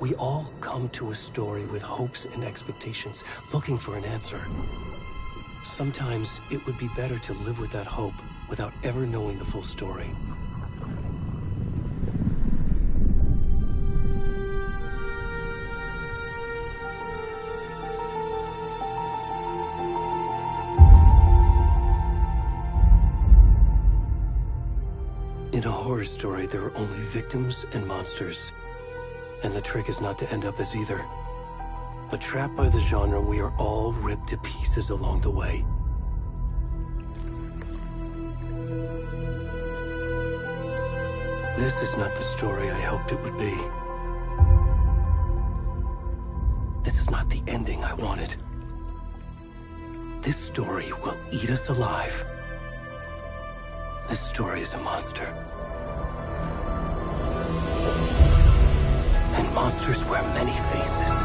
We all come to a story with hopes and expectations, looking for an answer. Sometimes it would be better to live with that hope without ever knowing the full story. In a horror story, there are only victims and monsters. And the trick is not to end up as either. But trapped by the genre, we are all ripped to pieces along the way. This is not the story I hoped it would be. This is not the ending I wanted. This story will eat us alive. This story is a monster. And monsters wear many faces.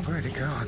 Already gone.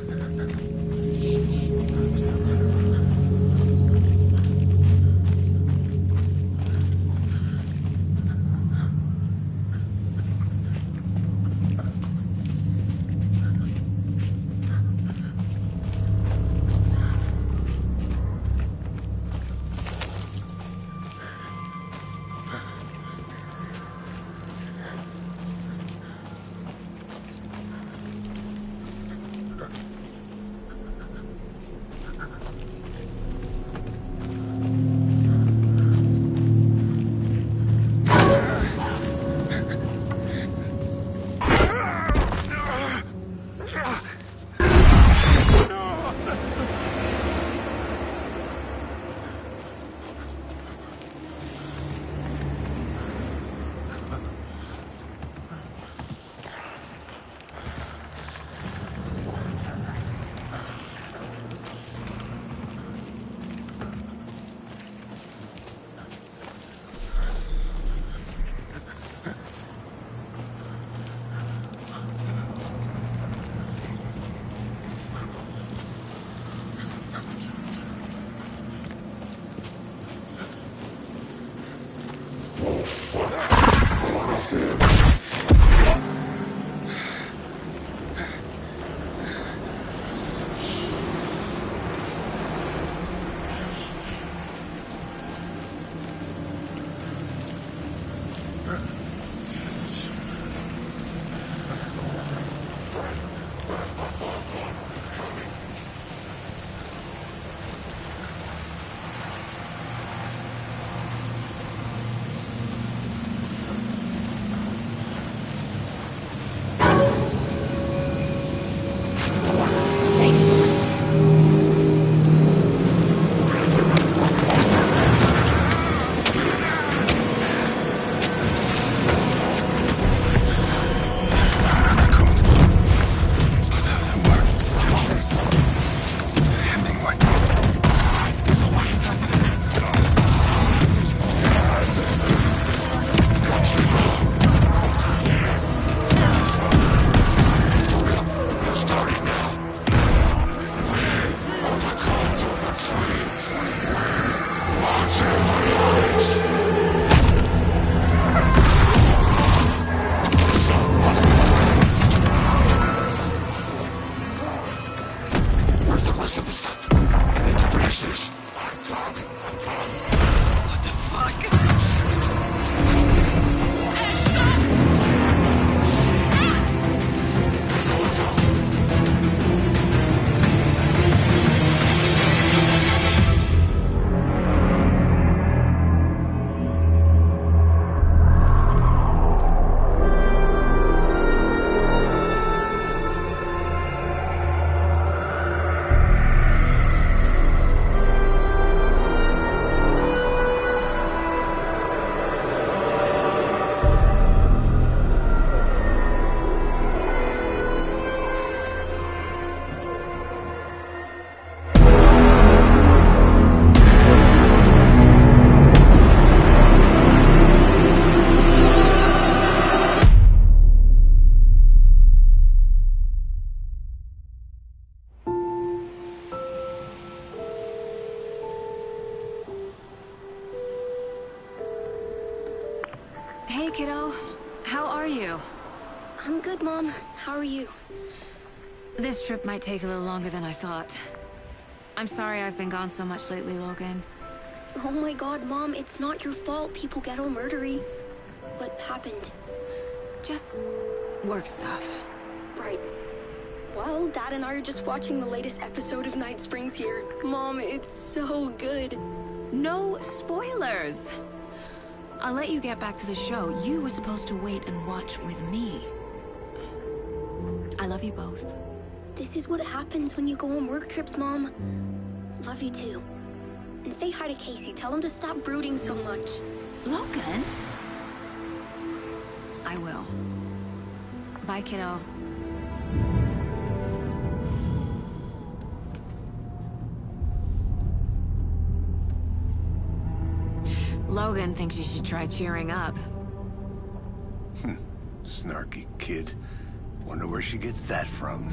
kiddo. How are you? I'm good, Mom. How are you? This trip might take a little longer than I thought. I'm sorry I've been gone so much lately, Logan. Oh my god, Mom, it's not your fault people get all murdery. What happened? Just work stuff. Right. Well, Dad and I are just watching the latest episode of Night Springs here. Mom, it's so good. No spoilers! I'll let you get back to the show. You were supposed to wait and watch with me. I love you both. This is what happens when you go on work trips, Mom. Love you too. And say hi to Casey. Tell him to stop brooding so much. Logan? I will. Bye, kiddo. Logan thinks you should try cheering up. Snarky kid. Wonder where she gets that from.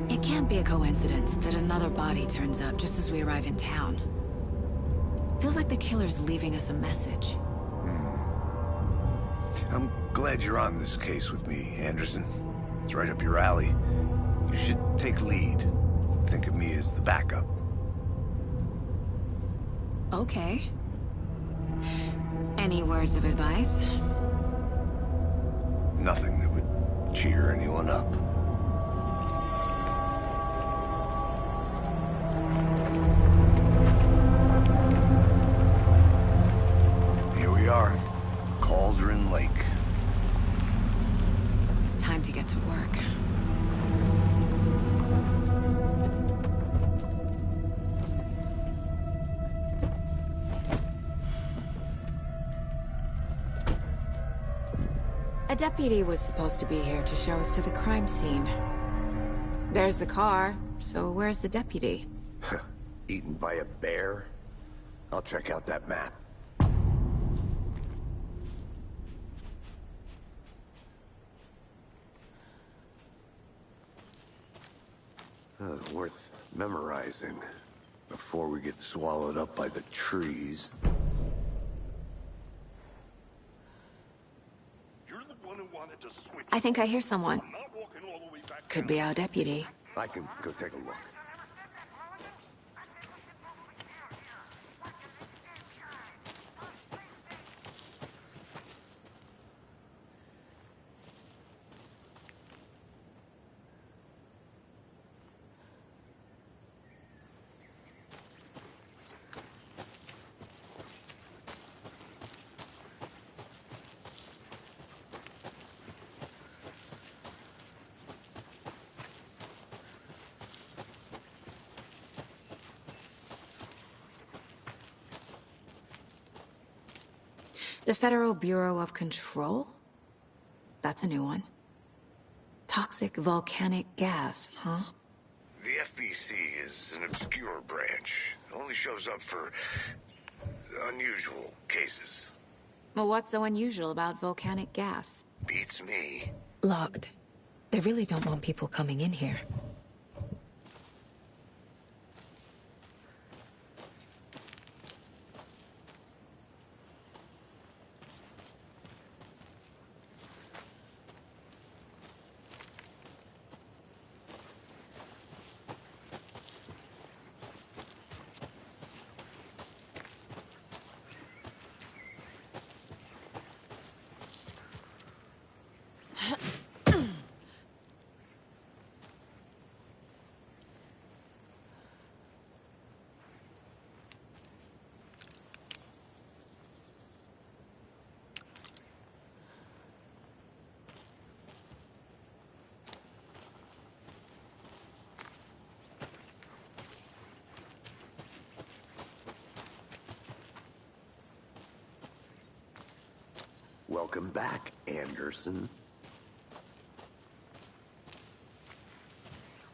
It can't be a coincidence that another body turns up just as we arrive in town. Feels like the killer's leaving us a message. I'm glad you're on this case with me, Anderson. It's right up your alley. You should take lead. Think of me as the backup. Okay. Any words of advice? Nothing that would cheer anyone up. Here we are. Cauldron Lake. Time to get to work. A deputy was supposed to be here to show us to the crime scene. There's the car, so where's the deputy? Eaten by a bear? I'll check out that map. Worth memorizing before we get swallowed up by the trees. You're the one who wanted to switch. I think I hear someone. I'm not walking all the way back Could down. be our deputy. I can go take a look. The Federal Bureau of Control? That's a new one. Toxic volcanic gas, huh? The FBC is an obscure branch. It only shows up for unusual cases. Well, what's so unusual about volcanic gas? Beats me. Logged. They really don't want people coming in here. Welcome back, Anderson.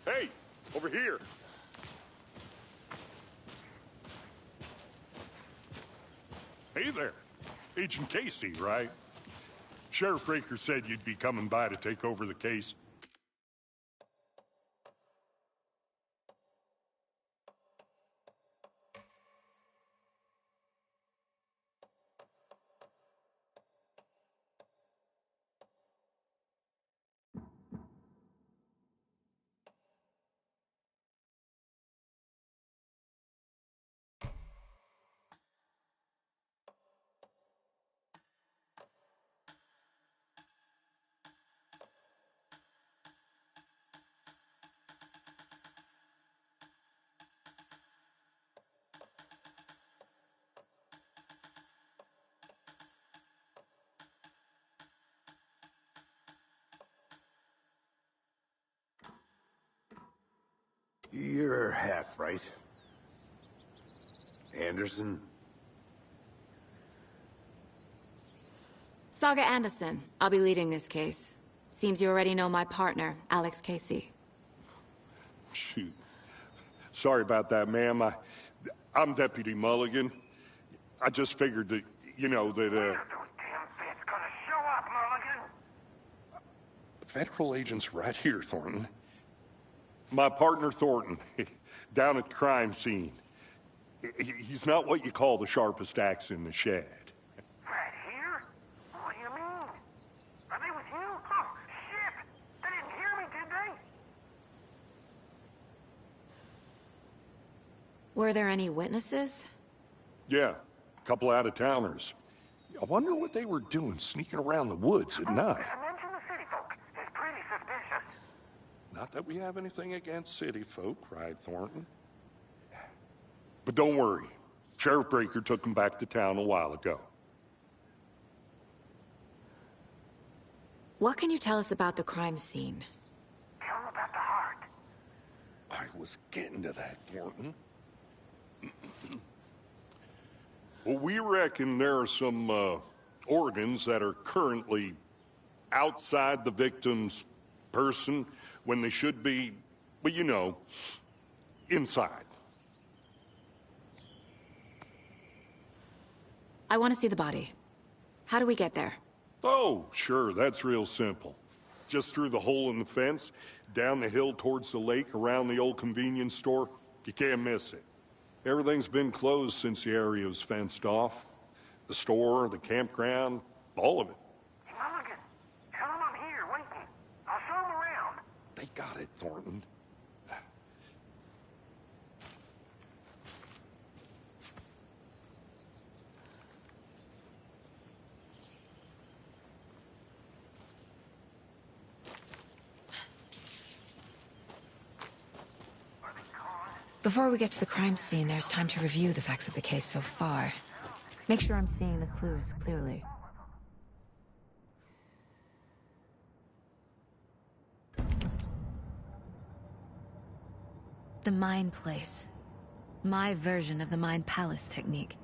Hey, over here. Hey there. Agent Casey, right? Sheriff Breaker said you'd be coming by to take over the case. You're half right. Anderson? Saga Anderson. I'll be leading this case. Seems you already know my partner, Alex Casey. Shoot. Sorry about that, ma'am. I'm Deputy Mulligan. I just figured that, you know, that, Those damn feds gonna show up, Mulligan. Federal agent's right here, Thornton. My partner, Thornton, down at the crime scene. He's not what you call the sharpest axe in the shed. Right here? What do you mean? Are they with you? Oh, shit! They didn't hear me, did they? Were there any witnesses? Yeah, a couple out-of-towners. I wonder what they were doing sneaking around the woods at night. Mention the city folk. It's pretty suspicious. Not that we have anything against city folk, cried Thornton. But don't worry. Sheriff Breaker took them back to town a while ago. What can you tell us about the crime scene? Tell them about the heart. I was getting to that, Thornton. Well, we reckon there are some organs that are currently outside the victim's person when they should be, well, you know, inside. I want to see the body. How do we get there? Oh, sure, that's real simple. Just through the hole in the fence, down the hill towards the lake, around the old convenience store. You can't miss it. Everything's been closed since the area was fenced off. The store, the campground, all of it. Hey, Mulligan, tell them I'm here, waiting. I'll show them around. They got it, Thornton. Before we get to the crime scene, there's time to review the facts of the case so far. Make sure I'm seeing the clues clearly. The Mind Place. My version of the Mind Palace technique.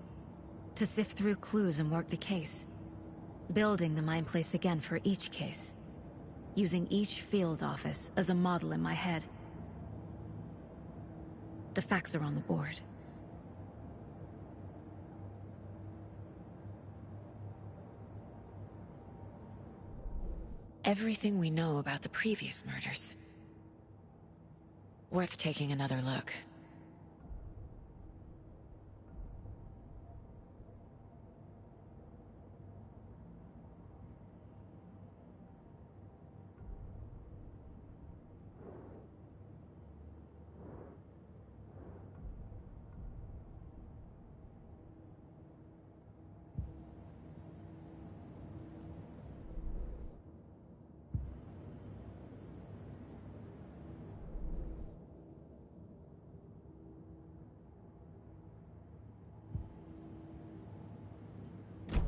To sift through clues and work the case. Building the Mind Place again for each case. Using each field office as a model in my head. The facts are on the board. Everything we know about the previous murders. Worth taking another look.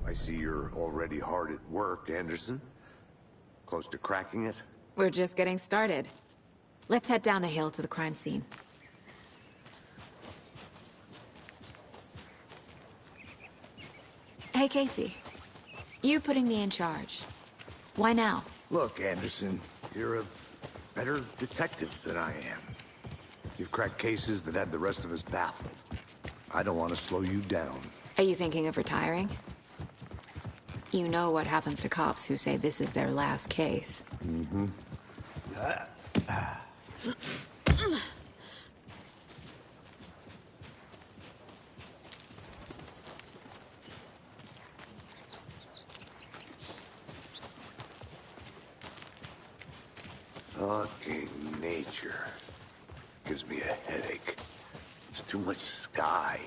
I see you're already hard at work, Anderson. Close to cracking it? We're just getting started. Let's head down the hill to the crime scene. Hey, Casey. You putting me in charge. Why now? Look, Anderson, you're a better detective than I am. You've cracked cases that had the rest of us baffled. I don't want to slow you down. Are you thinking of retiring? You know what happens to cops who say this is their last case. Mm-hmm. Fucking nature. Gives me a headache. There's too much sky.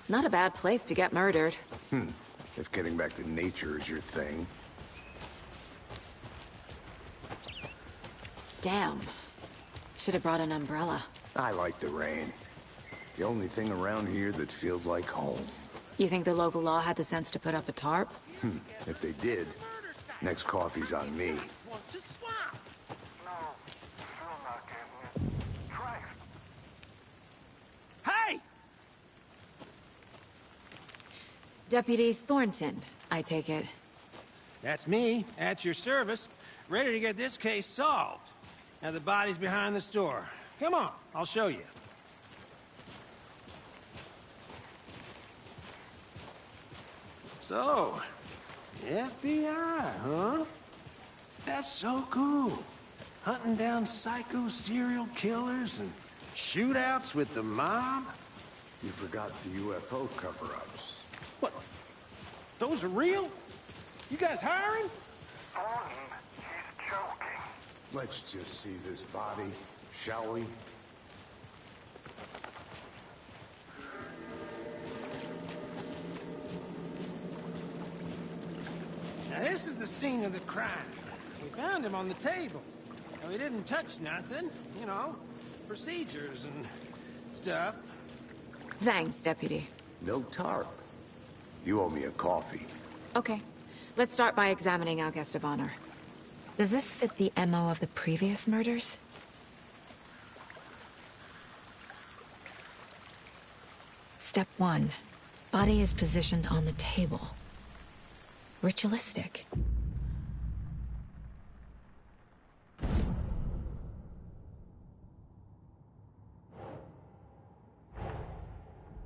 Not a bad place to get murdered. If getting back to nature is your thing. Damn. Should have brought an umbrella. I like the rain. The only thing around here that feels like home. You think the local law had the sense to put up a tarp? If they did, next coffee's on me. one to swap. No, still not getting it. Try it. Hey! Deputy Thornton, I take it. That's me, at your service, ready to get this case solved. Now the body's behind the store. Come on, I'll show you. So, FBI, huh? That's so cool. Hunting down psycho serial killers and shootouts with the mob? You forgot the UFO cover-ups. What? Those are real? You guys hiring? Thornton, he's joking. Let's just see this body, shall we? Now this is the scene of the crime. We found him on the table. Now, he didn't touch nothing, you know, procedures and stuff. Thanks, Deputy. No tarp. You owe me a coffee. Okay. Let's start by examining our guest of honor. Does this fit the MO of the previous murders? Step 1. Body is positioned on the table. Ritualistic.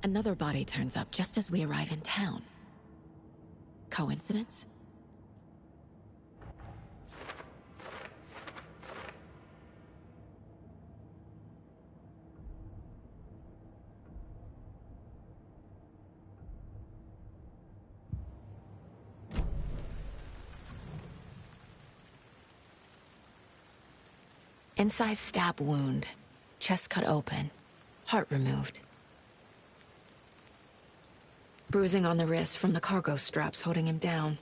Another body turns up just as we arrive in town. Coincidence? Incised stab wound. Chest cut open. Heart removed. Bruising on the wrist from the cargo straps holding him down.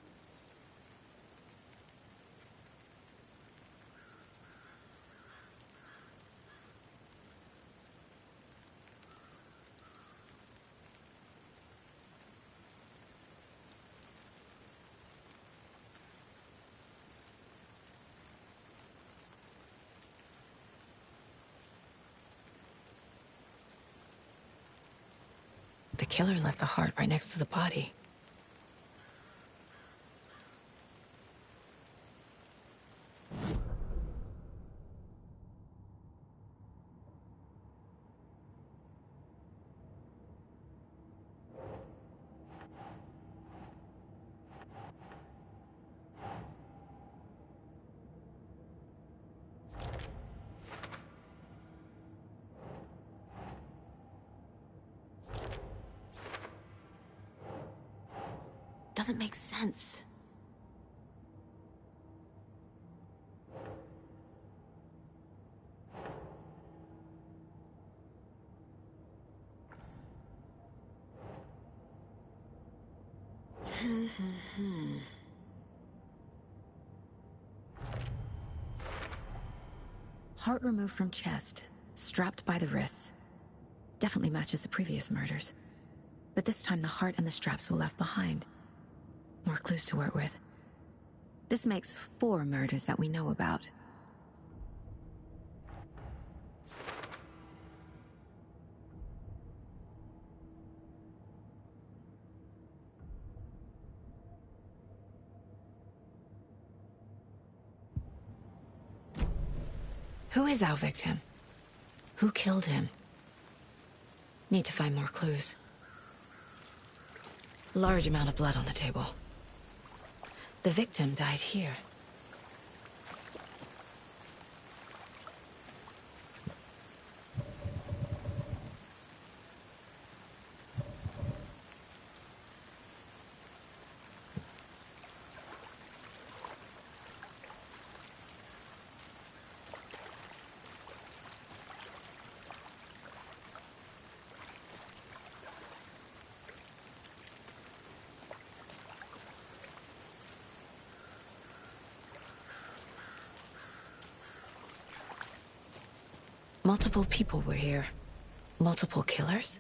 The killer left the heart right next to the body. Doesn't make sense. Heart removed from chest, strapped by the wrists. Definitely matches the previous murders. But this time the heart and the straps were left behind. More clues to work with. This makes 4 murders that we know about. Who is our victim? Who killed him? Need to find more clues. Large amount of blood on the table. The victim died here. Multiple people were here. Multiple killers?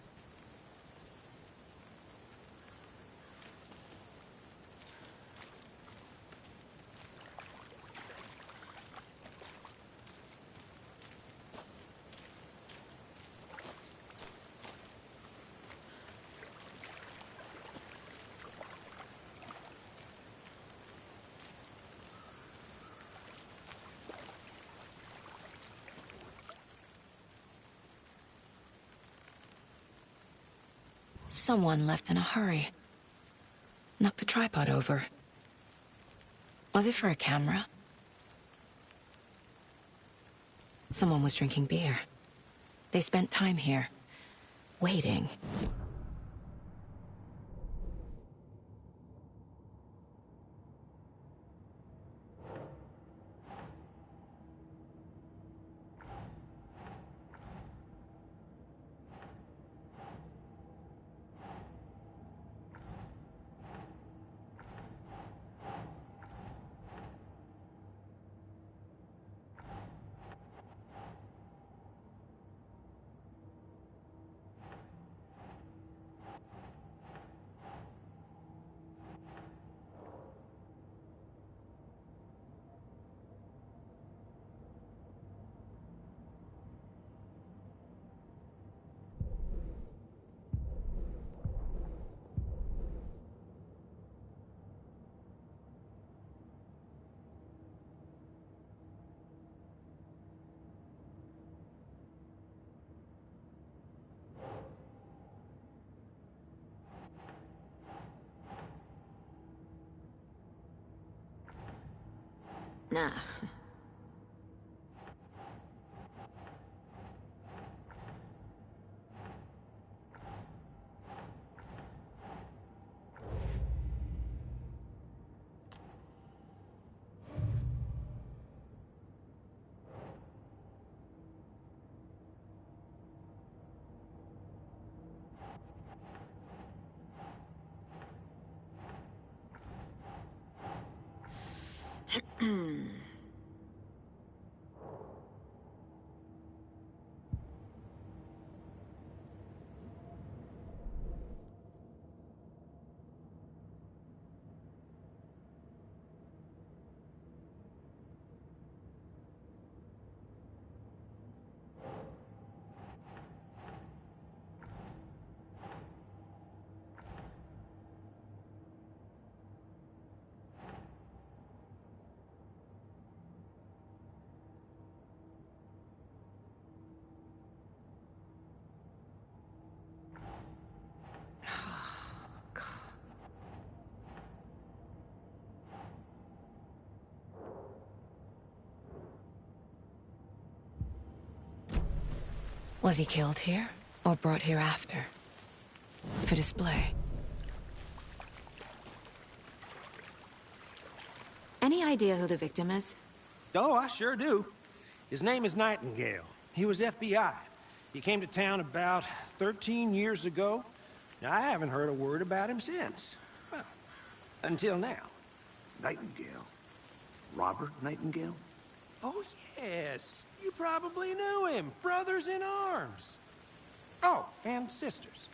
Someone left in a hurry. Knocked the tripod over. Was it for a camera? Someone was drinking beer. They spent time here, waiting. Nah. Was he killed here, or brought here after? For display. Any idea who the victim is? Oh, I sure do. His name is Nightingale. He was FBI. He came to town about 13 years ago. I haven't heard a word about him since. Well, until now. Nightingale? Robert Nightingale? Oh, yes. You probably knew him. Brothers in arms. Oh, and sisters.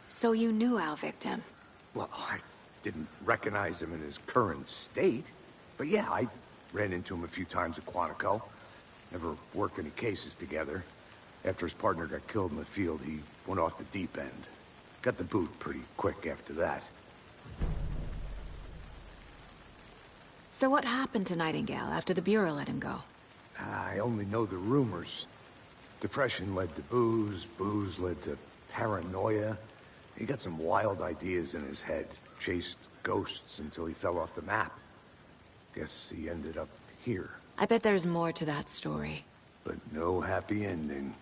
So you knew our victim? Well, I didn't recognize him in his current state. But yeah, I ran into him a few times at Quantico. Never worked any cases together. After his partner got killed in the field, he went off the deep end. Got the boot pretty quick after that. So what happened to Nightingale after the Bureau let him go? I only know the rumors. Depression led to booze, booze led to paranoia. He got some wild ideas in his head, chased ghosts until he fell off the map. Guess he ended up here. I bet there's more to that story. But no happy ending.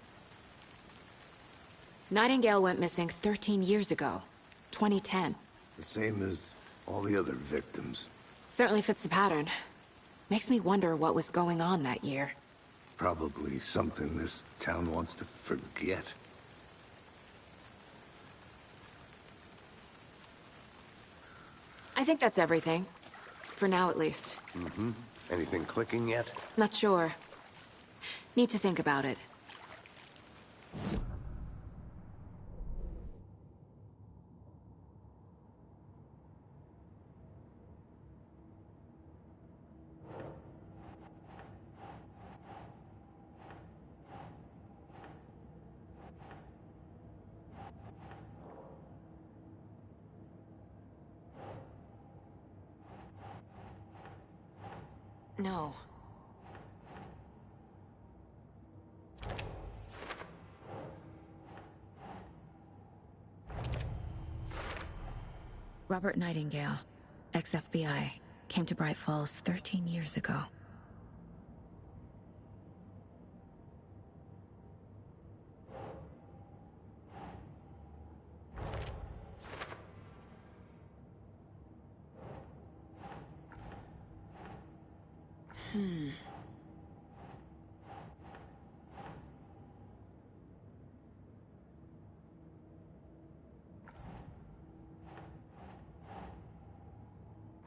Nightingale went missing 13 years ago. 2010. The same as all the other victims. Certainly fits the pattern. Makes me wonder what was going on that year. Probably something this town wants to forget. I think that's everything. For now, at least. Mm-hmm. Anything clicking yet? Not sure. Need to think about it. No. Robert Nightingale, ex-FBI, came to Bright Falls 13 years ago.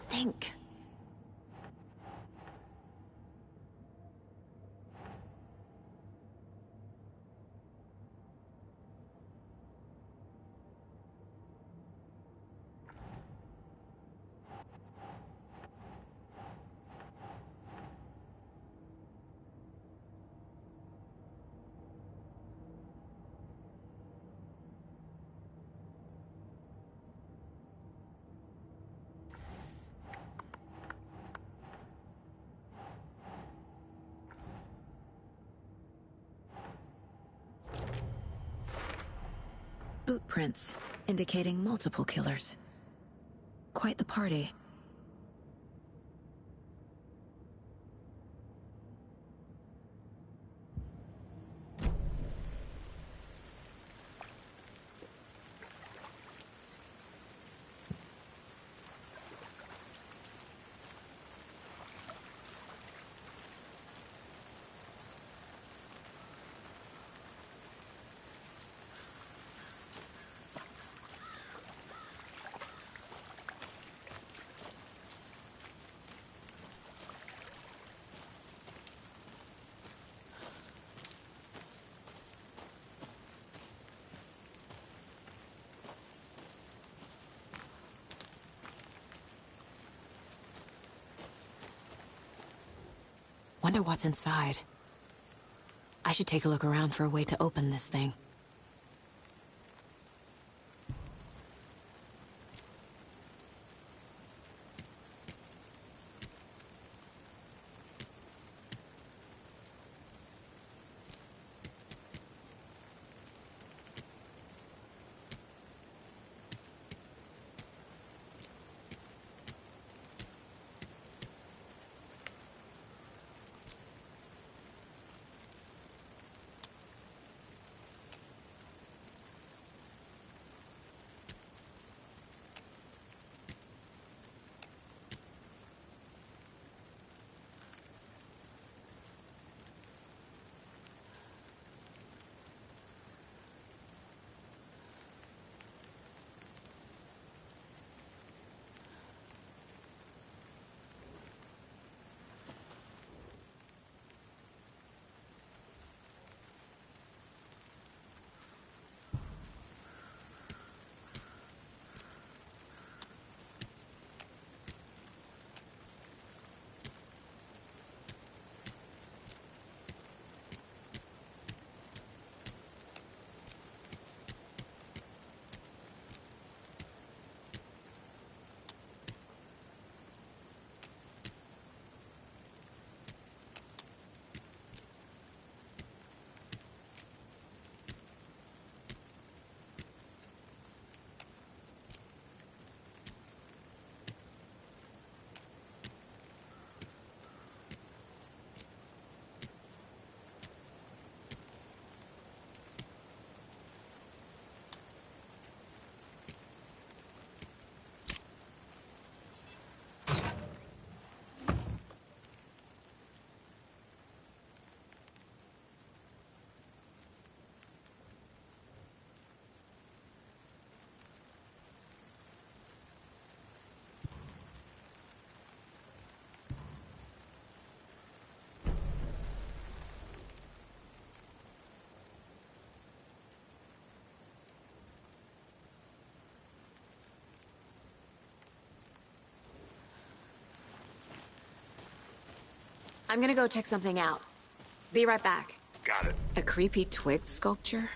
Think. Boot prints, indicating multiple killers. Quite the party. Wonder what's inside. I should take a look around for a way to open this thing. I'm gonna go check something out. Be right back. Got it. A creepy twig sculpture?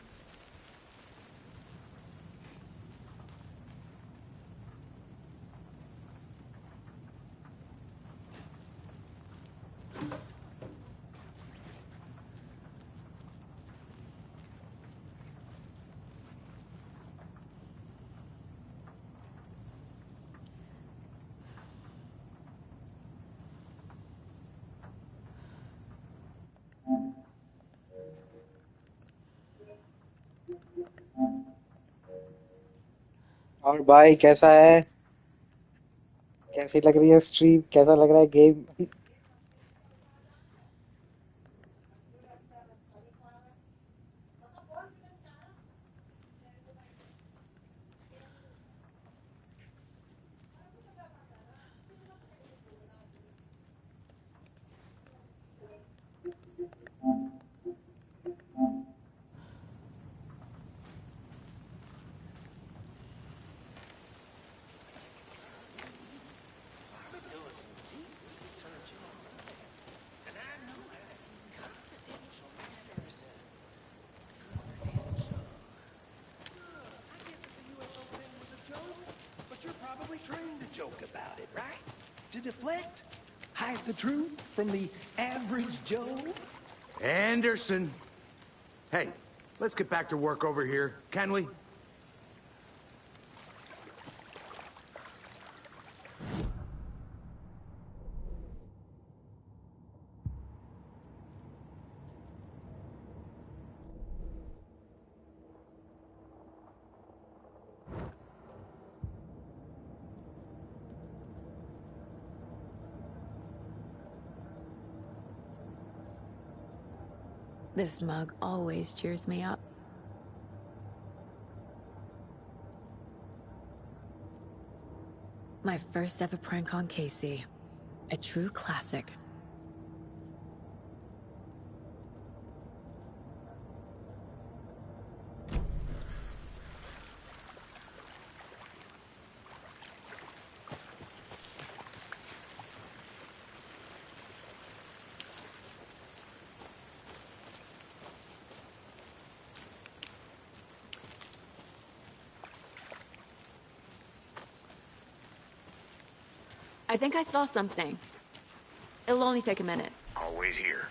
और भाई कैसा है? कैसी लग रही है stream? कैसा लग रहा है game? But you're probably trained to joke about it, right? To deflect? Hide the truth from the average Joe? Anderson! Hey, let's get back to work over here, can we? This mug always cheers me up. My first ever prank on Casey. A true classic. I think I saw something. It'll only take a minute. I'll wait here.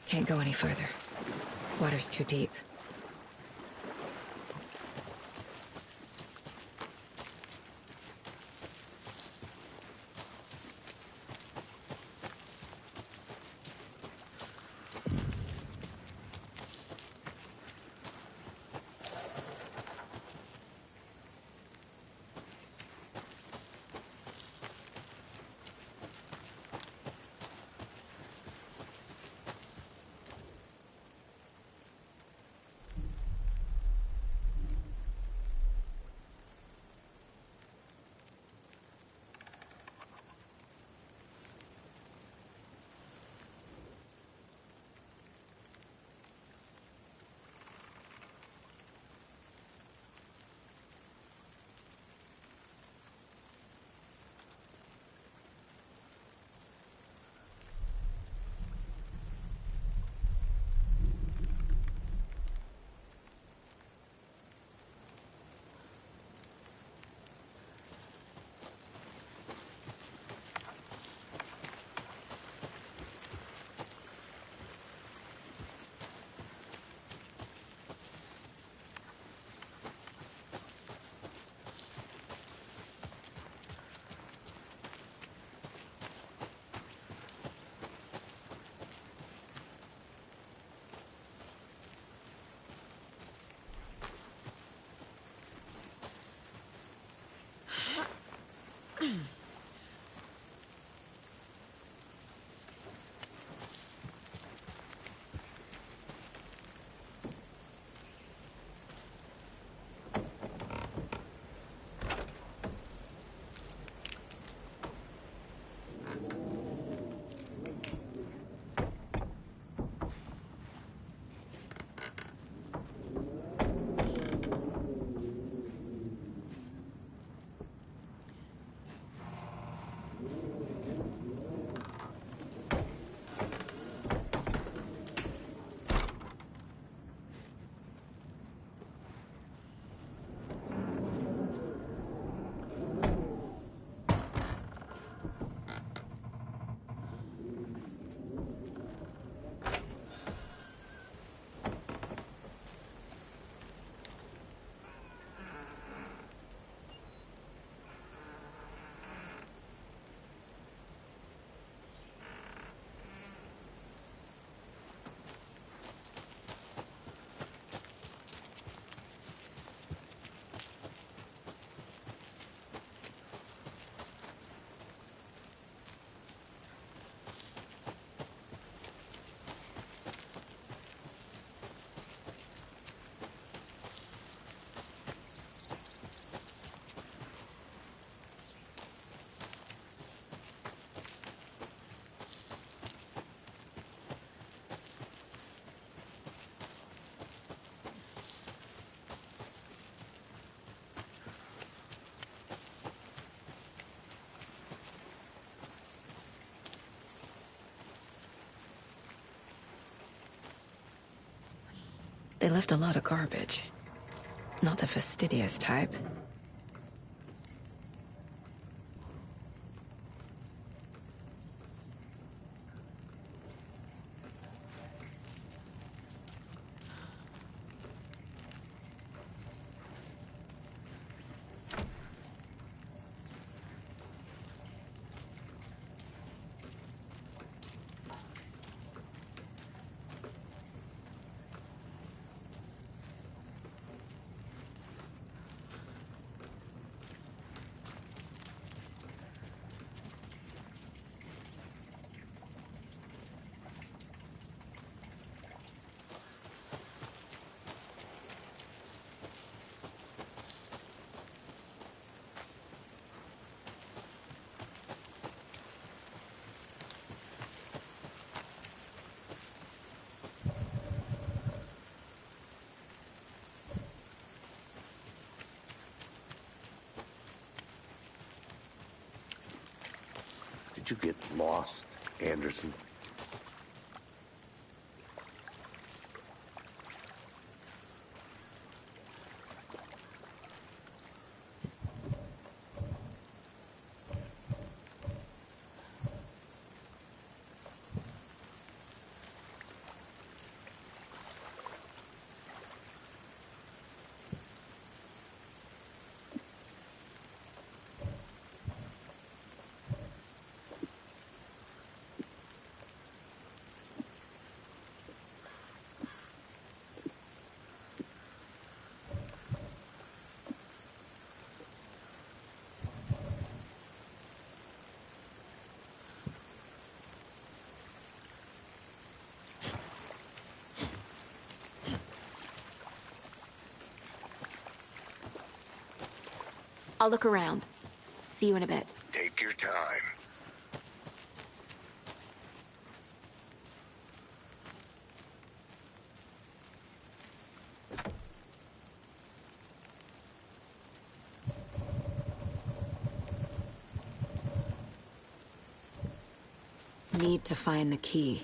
Can't go any further. Water's too deep. They left a lot of garbage. Not the fastidious type. Did you get lost, Anderson? I'll look around. See you in a bit. Take your time. Need to find the key.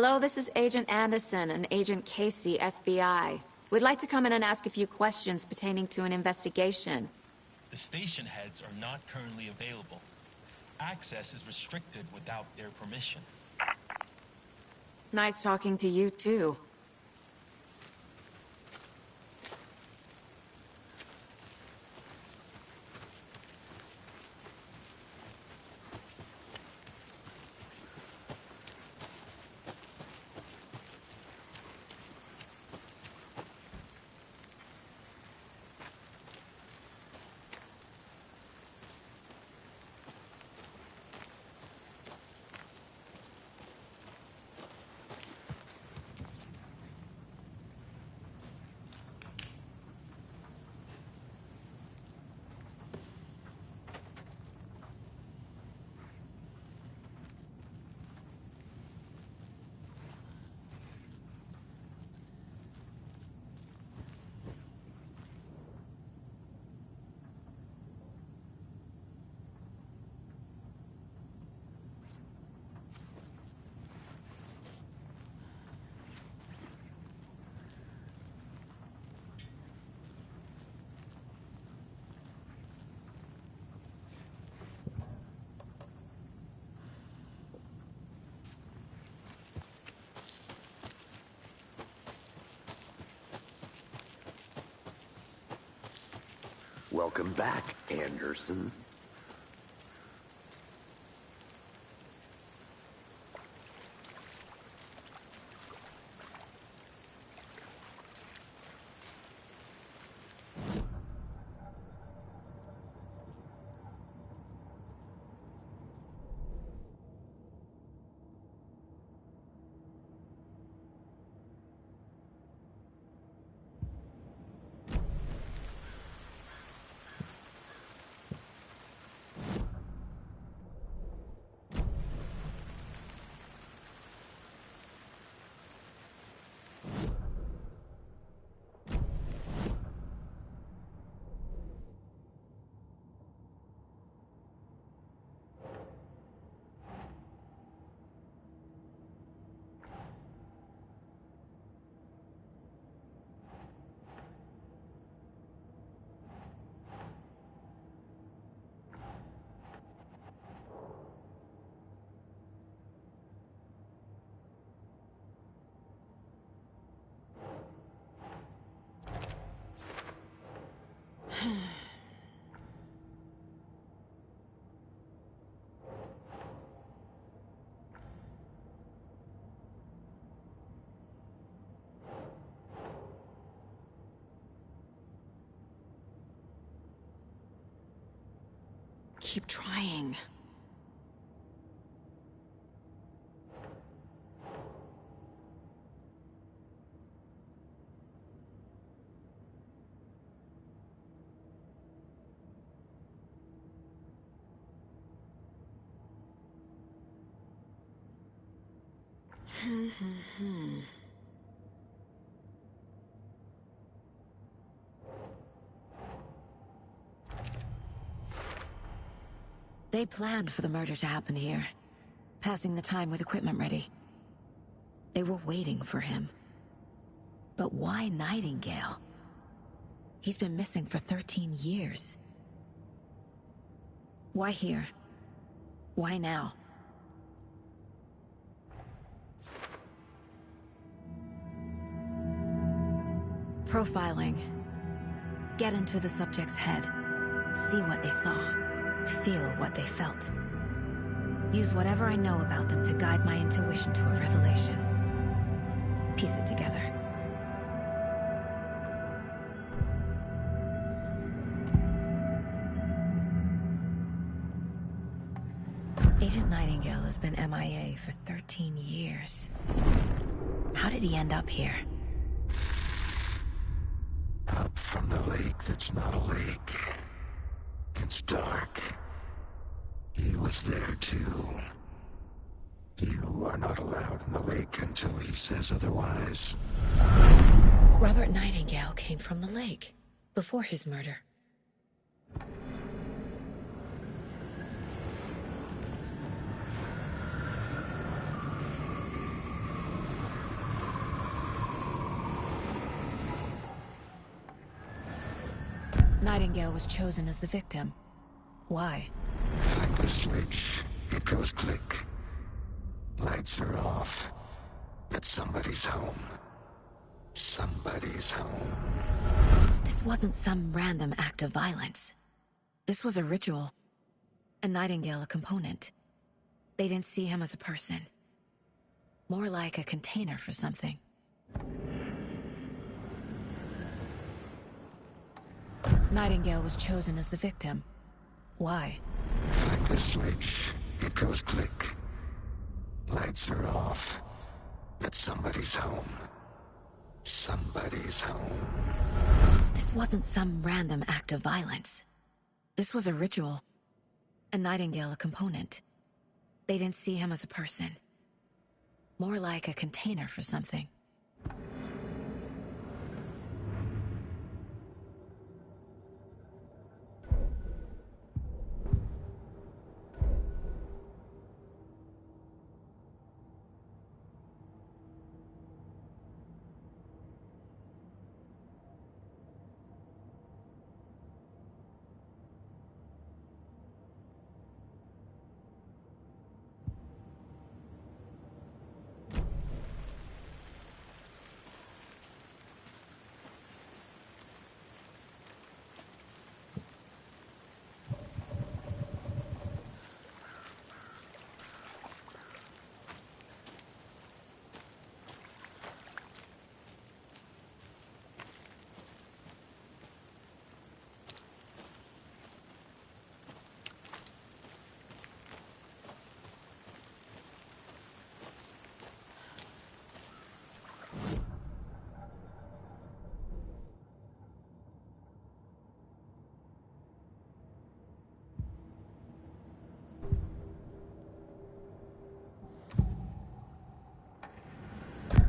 Hello, this is Agent Anderson and Agent Casey, FBI. We'd like to come in and ask a few questions pertaining to an investigation. The station heads are not currently available. Access is restricted without their permission. Nice talking to you, too. Welcome back, Anderson. keep trying. They planned for the murder to happen here, passing the time with equipment ready. They were waiting for him. But why Nightingale? He's been missing for 13 years. Why here? Why now? Profiling. Get into the subject's head. See what they saw. Feel what they felt. Use whatever I know about them to guide my intuition to a revelation. Piece it together. Agent Nightingale has been MIA for 13 years. How did he end up here? Up from the lake that's not a lake. It's dark. He was there too. You are not allowed in the lake until he says otherwise. Robert Nightingale came from the lake, before his murder. Nightingale was chosen as the victim. Why? Like the switch, it goes click. Lights are off, but somebody's home. Somebody's home. This wasn't some random act of violence. This was a ritual. And Nightingale a component. They didn't see him as a person. More like a container for something. Nightingale was chosen as the victim. Why? Like the switch, it goes click. Lights are off, but somebody's home. Somebody's home. This wasn't some random act of violence. This was a ritual. And Nightingale a component. They didn't see him as a person. More like a container for something.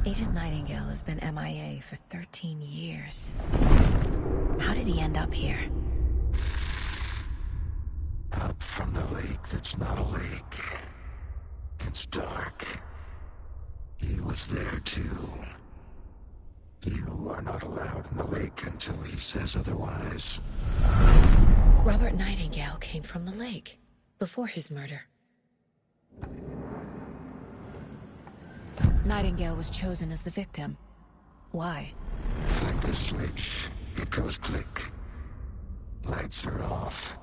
Agent Nightingale has been MIA for 13 years. How did he end up here? Up from the lake that's not a lake. It's dark. He was there too. You are not allowed in the lake until he says otherwise. Robert Nightingale came from the lake, before his murder. Nightingale was chosen as the victim. Why? Like the switch, it goes click. Lights are off,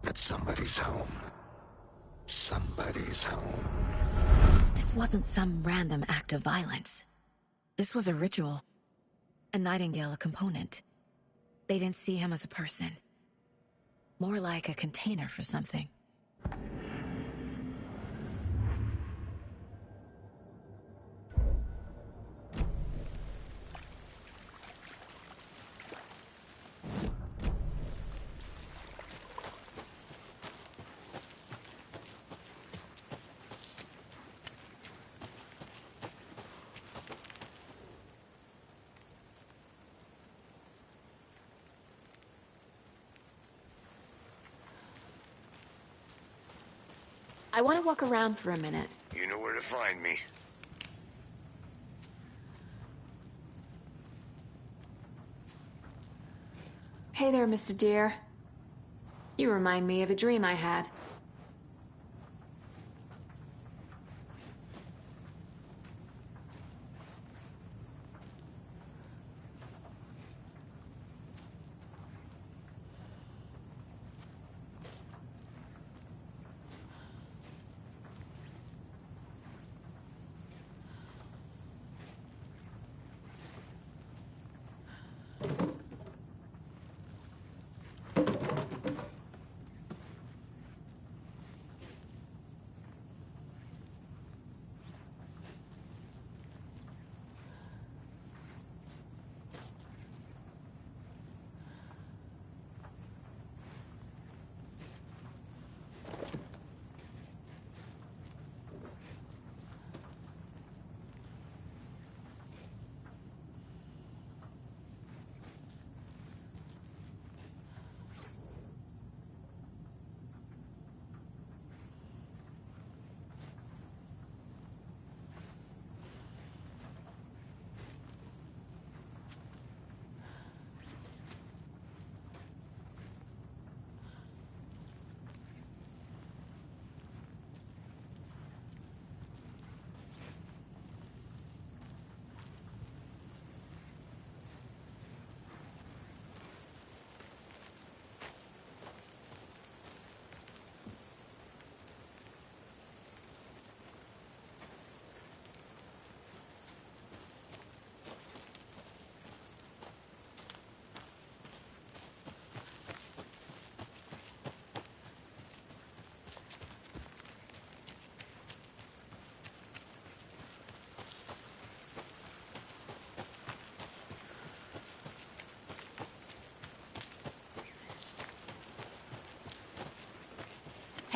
but somebody's home. Somebody's home. This wasn't some random act of violence. This was a ritual. And Nightingale a component. They didn't see him as a person. More like a container for something. I want to walk around for a minute. You know where to find me. Hey there, Mr. Deer. You remind me of a dream I had.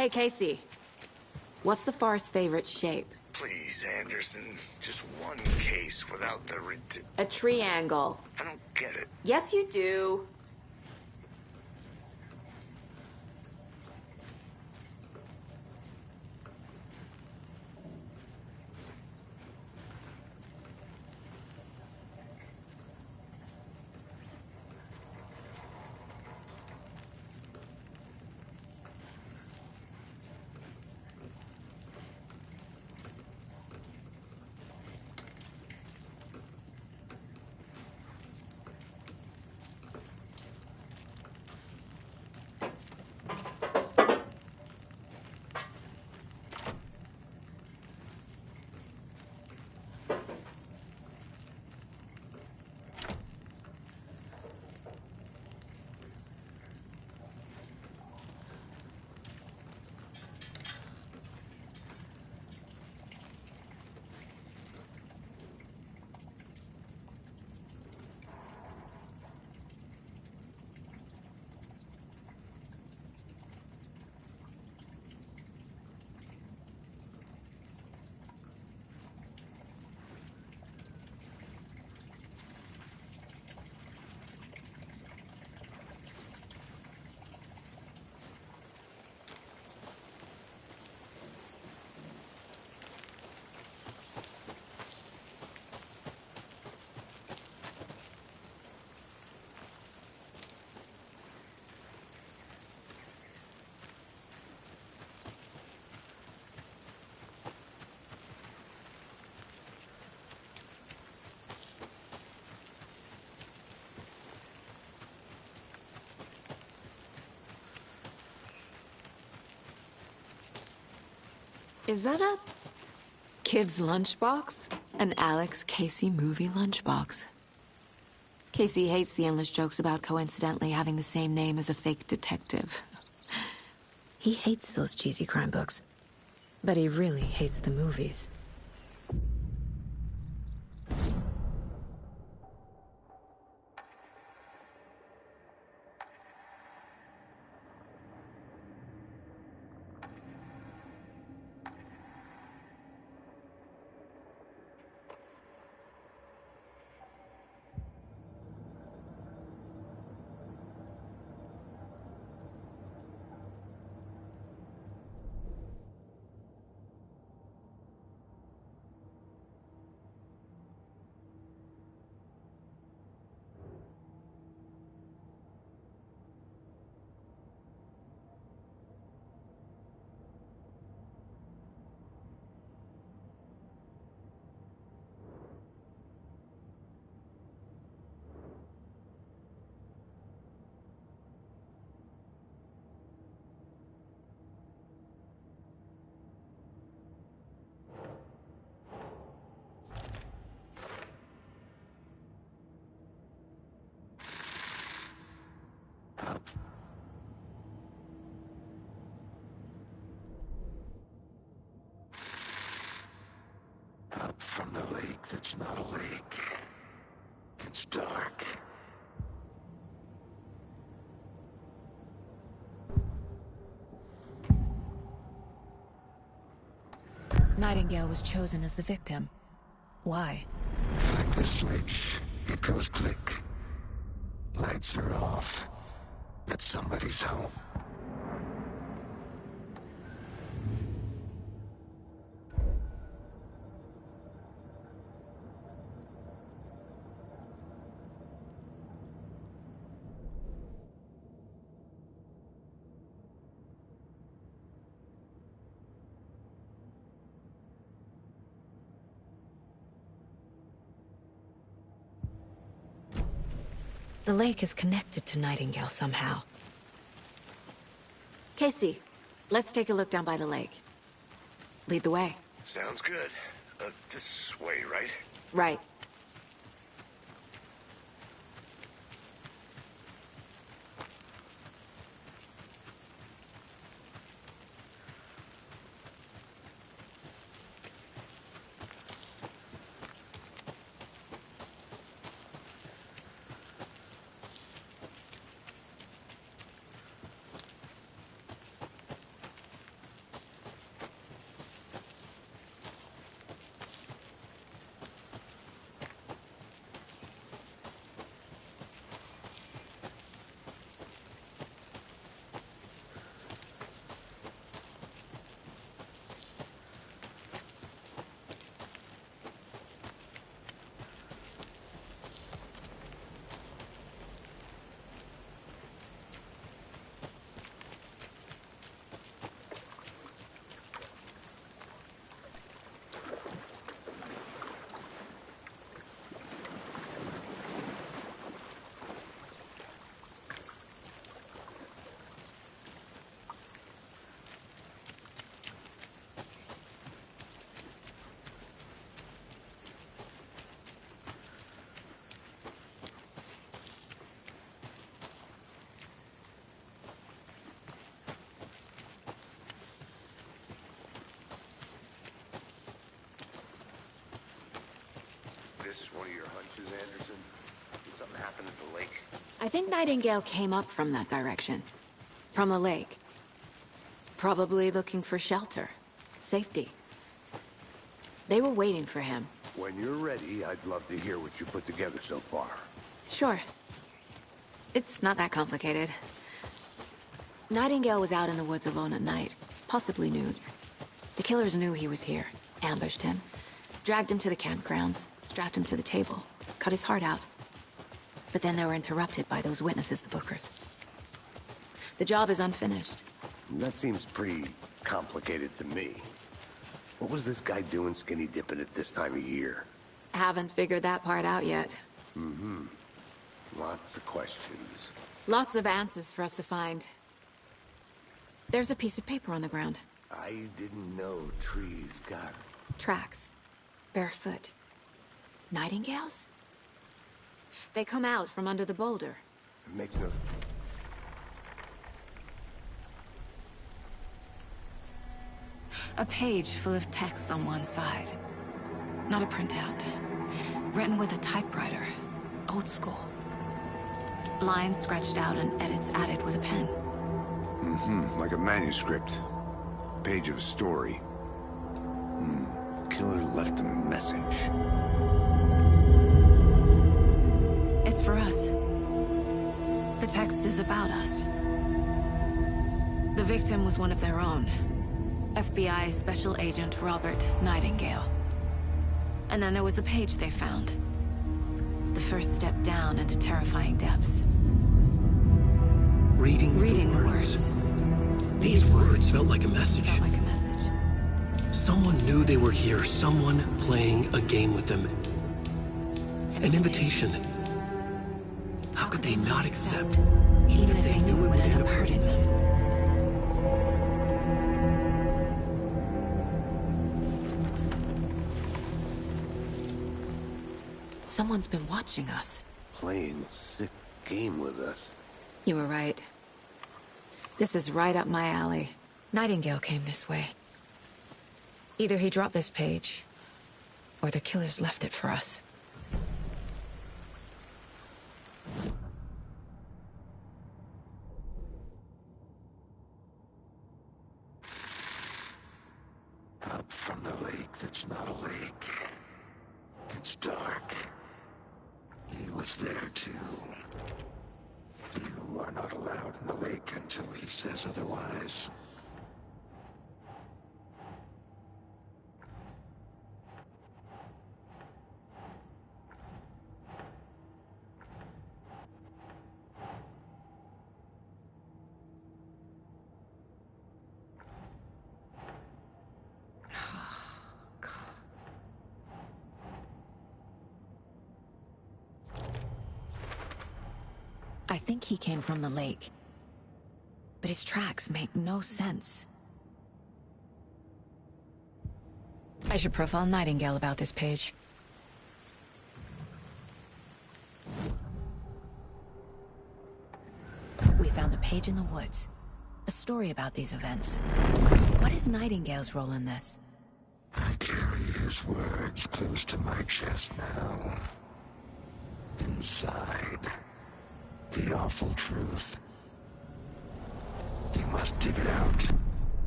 Hey, Casey. What's the Forest's favorite shape? Please, Anderson. Just one case without the A triangle. I don't get it. Yes, you do. Is that a kid's lunchbox? An Alex Casey movie lunchbox. Casey hates the endless jokes about coincidentally having the same name as a fake detective. He hates those cheesy crime books. But he really hates the movies. Up from the lake that's not a lake. It's dark. Nightingale was chosen as the victim. Why? Flick the switch. It goes click. Lights are off. But somebody's home. The lake is connected to Nightingale somehow. Casey, let's take a look down by the lake. Lead the way. Sounds good. This way, right? Right. One of your hunches, Anderson? Did something happen at the lake? I think Nightingale came up from that direction. From the lake. Probably looking for shelter. Safety. They were waiting for him. When you're ready, I'd love to hear what you put together so far. Sure. It's not that complicated. Nightingale was out in the woods alone at night, possibly nude. The killers knew he was here, ambushed him, dragged him to the campgrounds, strapped him to the table, cut his heart out. But then they were interrupted by those witnesses, the Bookers. The job is unfinished. That seems pretty complicated to me. What was this guy doing skinny dipping at this time of year? Haven't figured that part out yet. Mm-hmm. Lots of questions. Lots of answers for us to find. There's a piece of paper on the ground. I didn't know trees got Tracks. Barefoot. Nightingales? They come out from under the boulder. It makes no... A page full of text on one side. Not a printout. Written with a typewriter. Old school. Lines scratched out and edits added with a pen. Like a manuscript. Page of a story. Killer left a message. It's for us. The text is about us. The victim was one of their own. FBI Special Agent Robert Nightingale. And then there was the page they found. The first step down into terrifying depths. Reading the words. These words felt like a message. Someone knew they were here. Someone playing a game with them. An invitation. How could they not accept, even if they knew it would end up hurting them? Someone's been watching us. Playing a sick game with us. You were right. This is right up my alley. Nightingale came this way. Either he dropped this page, or the killers left it for us. Up from the lake that's not a lake. It's dark. He was there too. You are not allowed in the lake until he says otherwise. I think he came from the lake. But his tracks make no sense. I should profile Nightingale about this page. We found a page in the woods. A story about these events. What is Nightingale's role in this? I carry his words close to my chest now. Inside. The awful truth. You must dig it out.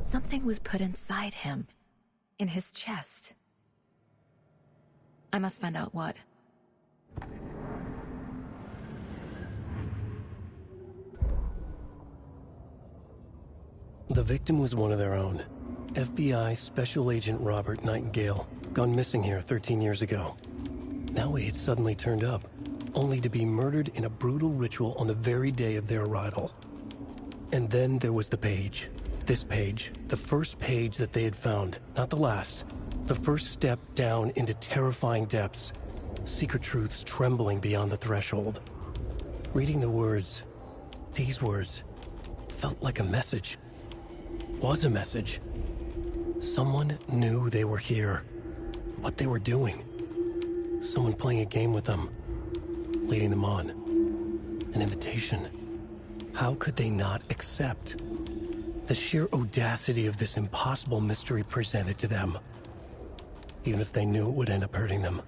Something was put inside him. In his chest. I must find out what. The victim was one of their own. FBI Special Agent Robert Nightingale, gone missing here 13 years ago. Now he had suddenly turned up, only to be murdered in a brutal ritual on the very day of their arrival. And then there was the page. This page, the first page that they had found, not the last. The first step down into terrifying depths. Secret truths trembling beyond the threshold. Reading the words, these words, felt like a message. Was a message. Someone knew they were here. What they were doing. Someone playing a game with them. Leading them on. An invitation. How could they not accept? The sheer audacity of this impossible mystery presented to them. Even if they knew it would end up hurting them.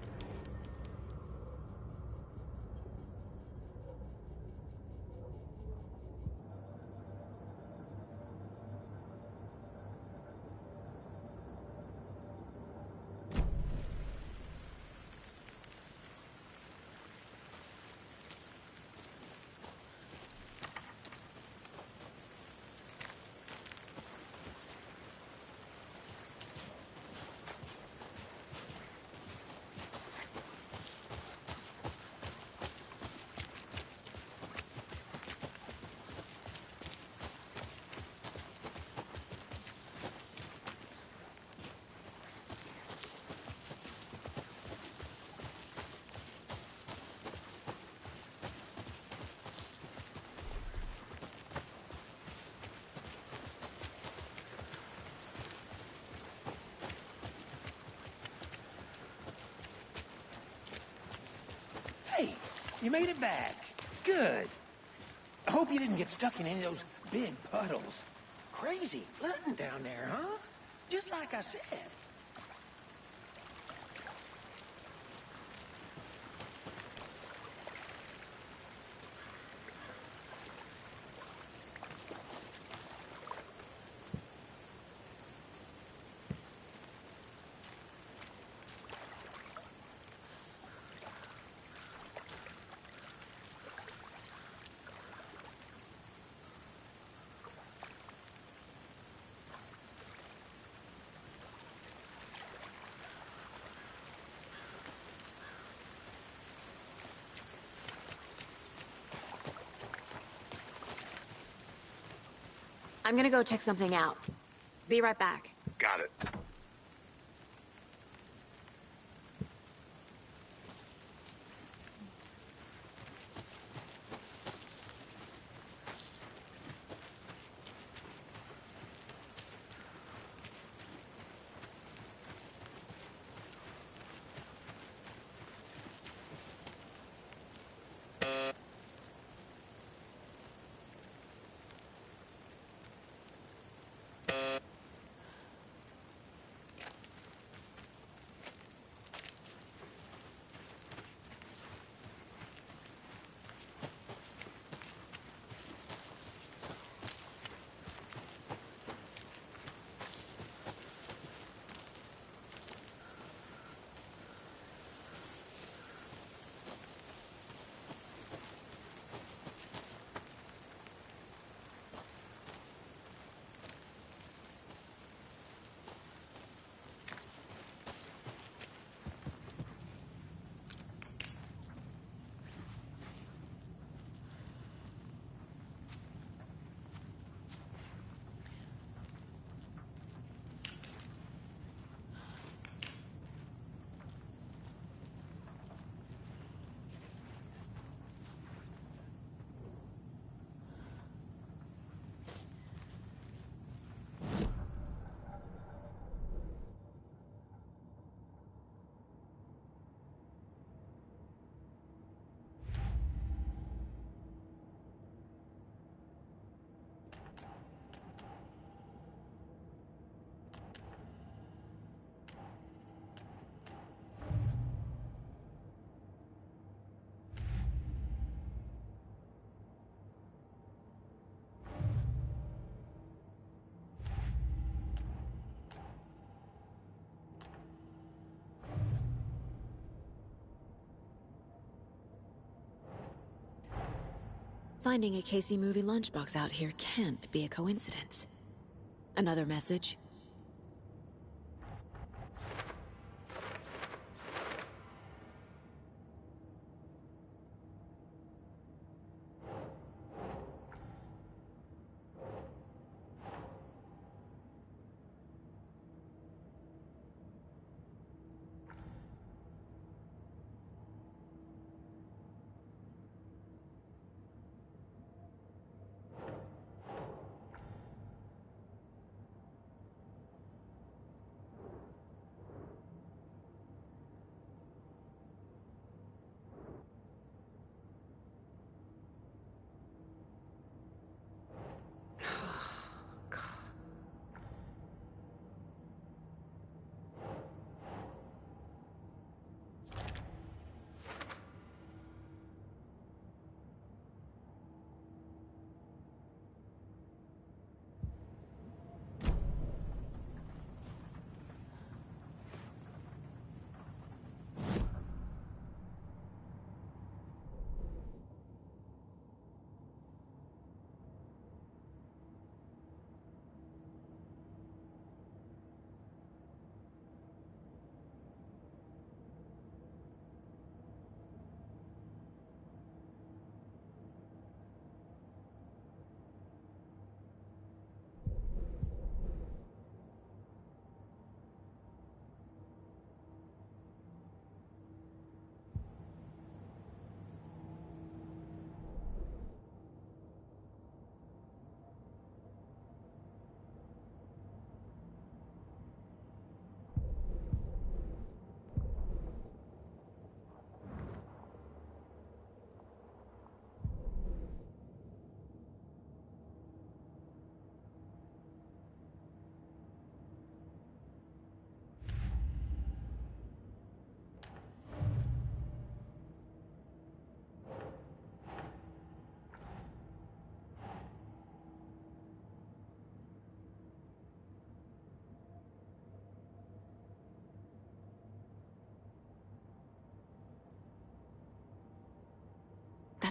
Hey, you made it back. Good. I hope you didn't get stuck in any of those big puddles. Crazy flooding down there, huh? Just like I said. I'm gonna go check something out. Be right back. Got it. Finding a Casey movie lunchbox out here can't be a coincidence. Another message?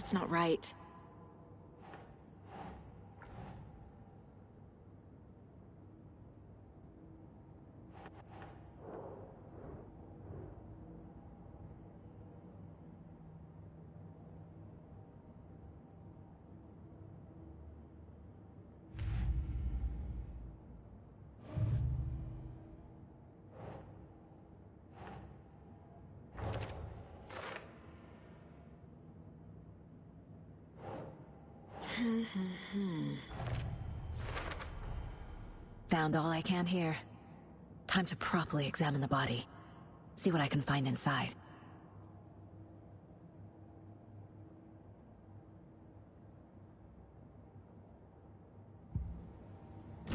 That's not right. Found all I can here. Time to properly examine the body. See what I can find inside.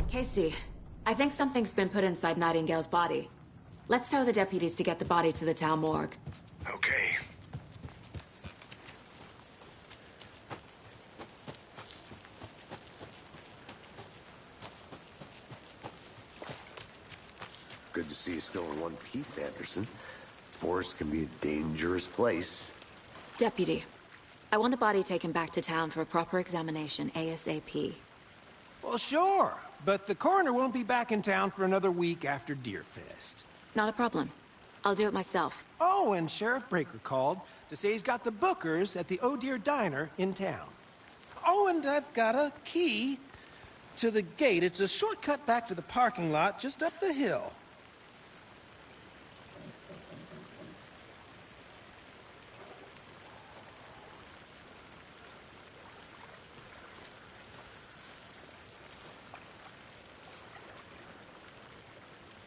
Casey, I think something's been put inside Nightingale's body. Let's tell the deputies to get the body to the town morgue. Okay. Good to see you still in one piece, Anderson. Forest can be a dangerous place. Deputy, I want the body taken back to town for a proper examination ASAP. Well, sure, but the coroner won't be back in town for another week after Deerfest. Not a problem. I'll do it myself. Oh, and Sheriff Breaker called to say he's got the Bookers at the Oh Deer Diner in town. Oh, and I've got a key to the gate. It's a shortcut back to the parking lot just up the hill.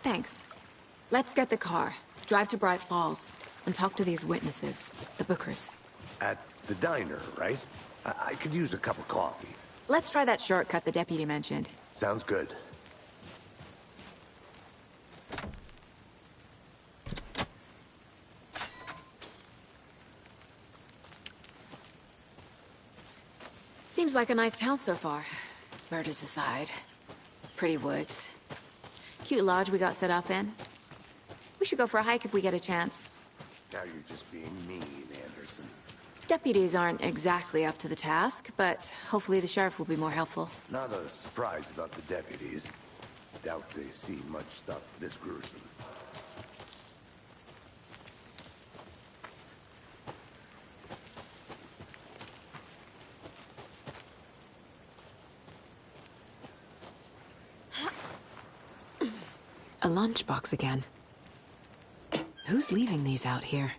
Thanks. Let's get the car, drive to Bright Falls, and talk to these witnesses, the Bookers. At the diner, right? I could use a cup of coffee. Let's try that shortcut the deputy mentioned. Sounds good. Seems like a nice town so far. Murders aside. Pretty woods. Cute lodge we got set up in. We should go for a hike if we get a chance. Now you're just being mean, Anderson. Deputies aren't exactly up to the task, but hopefully the sheriff will be more helpful. Not a surprise about the deputies. Doubt they see much stuff this gruesome. A lunchbox again. Who's leaving these out here?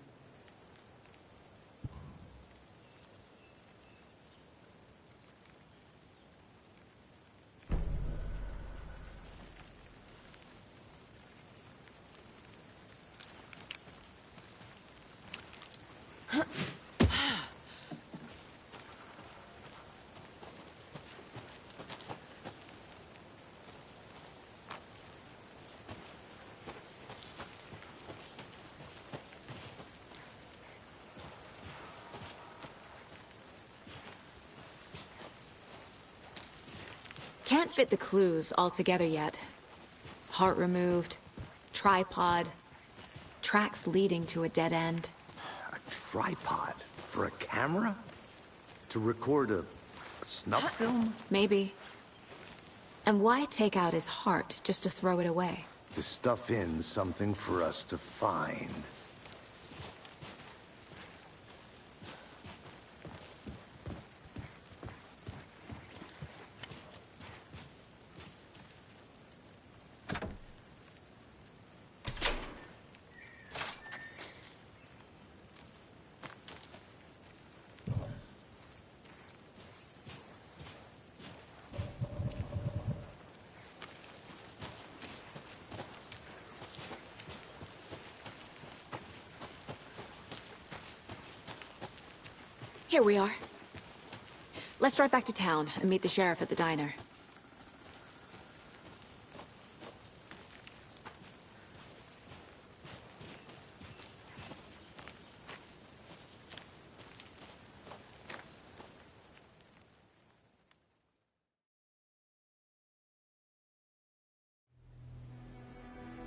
Can't fit the clues all together yet. Heart removed, tripod, tracks leading to a dead end. A tripod? For a camera? To record a snuff film? Maybe. And why take out his heart just to throw it away? To stuff in something for us to find. Here we are. Let's drive back to town and meet the sheriff at the diner.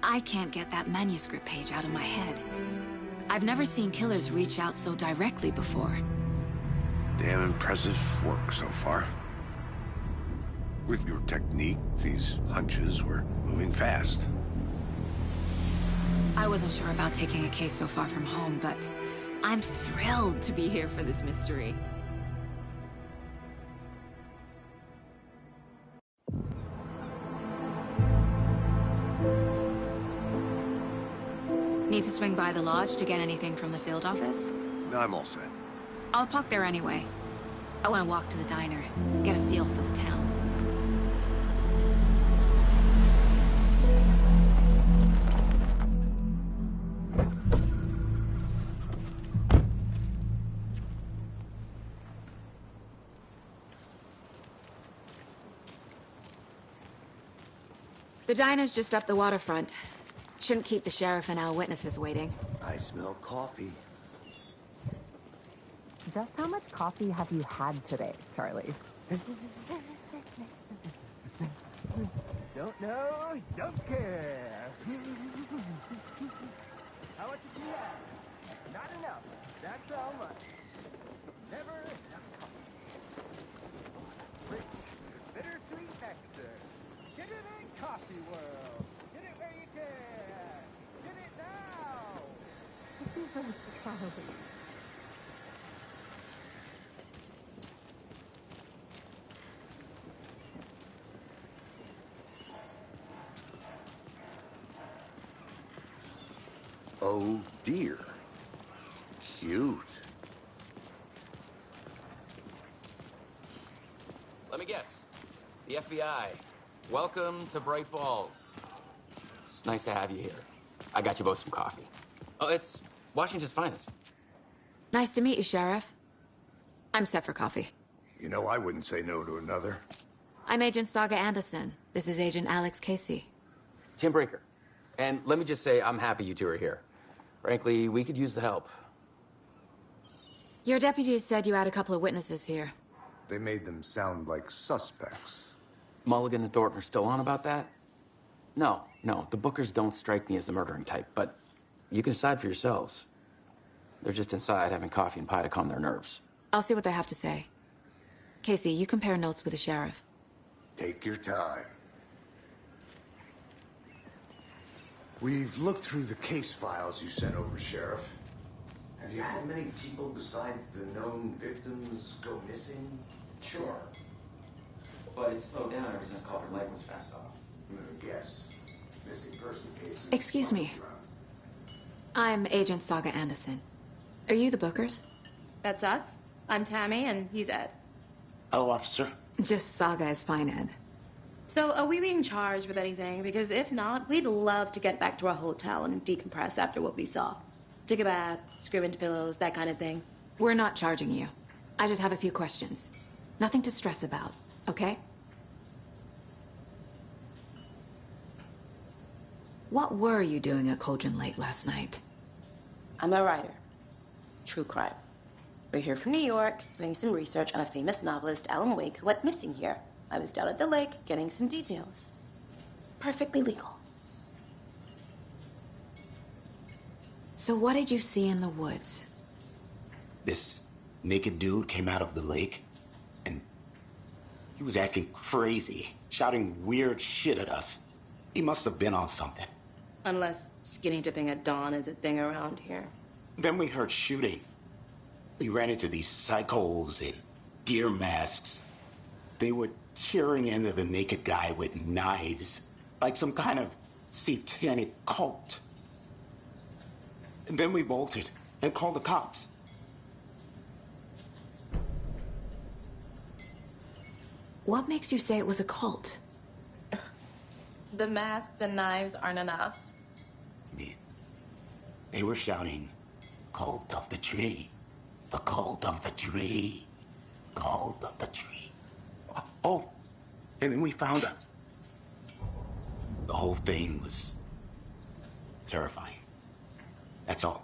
I can't get that manuscript page out of my head. I've never seen killers reach out so directly before. Damn impressive work so far. With your technique, these hunches were moving fast. I wasn't sure about taking a case so far from home, but I'm thrilled to be here for this mystery. Need to swing by the lodge to get anything from the field office? I'm all set. I'll park there anyway. I want to walk to the diner, get a feel for the town. The diner's just up the waterfront. Shouldn't keep the sheriff and our witnesses waiting. I smell coffee. Just how much coffee have you had today, Charlie? Don't know, don't care. How much did you have? Not enough. That's how much. Never enough coffee. Rich, bittersweet nectar. Get it in coffee world. Get it where you can. Get it now. Jesus, Charlie. Oh dear. Cute. Let me guess. The FBI. Welcome to Bright Falls. It's nice to have you here. I got you both some coffee. Oh, it's Washington's finest. Nice to meet you, Sheriff. I'm set for coffee. You know, I wouldn't say no to another. I'm Agent Saga Anderson. This is Agent Alex Casey. Tim Breaker. And let me just say, I'm happy you two are here. Frankly, we could use the help. Your deputies said you had a couple of witnesses here. They made them sound like suspects. Mulligan and Thornton are still on about that? No, the Bookers don't strike me as the murdering type, but you can decide for yourselves. They're just inside having coffee and pie to calm their nerves. I'll see what they have to say. Casey, you compare notes with the sheriff. Take your time. We've looked through the case files you sent over, Sheriff. Have you had many people besides the known victims go missing? Sure. But it's slowed down ever since Culver Lake was fast off. Yes. Missing person cases. Excuse me. I'm Agent Saga Anderson. Are you the Bookers? That's us. I'm Tammy, and he's Ed. Hello, officer. Just Saga is fine, Ed. So, are we being charged with anything? Because if not, we'd love to get back to our hotel and decompress after what we saw. Take a bath, scream into pillows, that kind of thing. We're not charging you. I just have a few questions. Nothing to stress about, okay? What were you doing at Cauldron Lake last night? I'm a writer. True crime. We're here from New York, doing some research on a famous novelist, Alan Wake, who went missing here. I was down at the lake, getting some details. Perfectly legal. So what did you see in the woods? This naked dude came out of the lake, and he was acting crazy, shouting weird shit at us. He must have been on something. Unless skinny dipping at dawn is a thing around here. Then we heard shooting. We ran into these psychos in deer masks. They were tearing into the naked guy with knives, like some kind of satanic cult. And then we bolted and called the cops. What makes you say it was a cult? The masks and knives aren't enough. They were shouting, "Cult of the tree, the cult of the tree, cult of the tree." Oh, and then we found it. The whole thing was terrifying. That's all.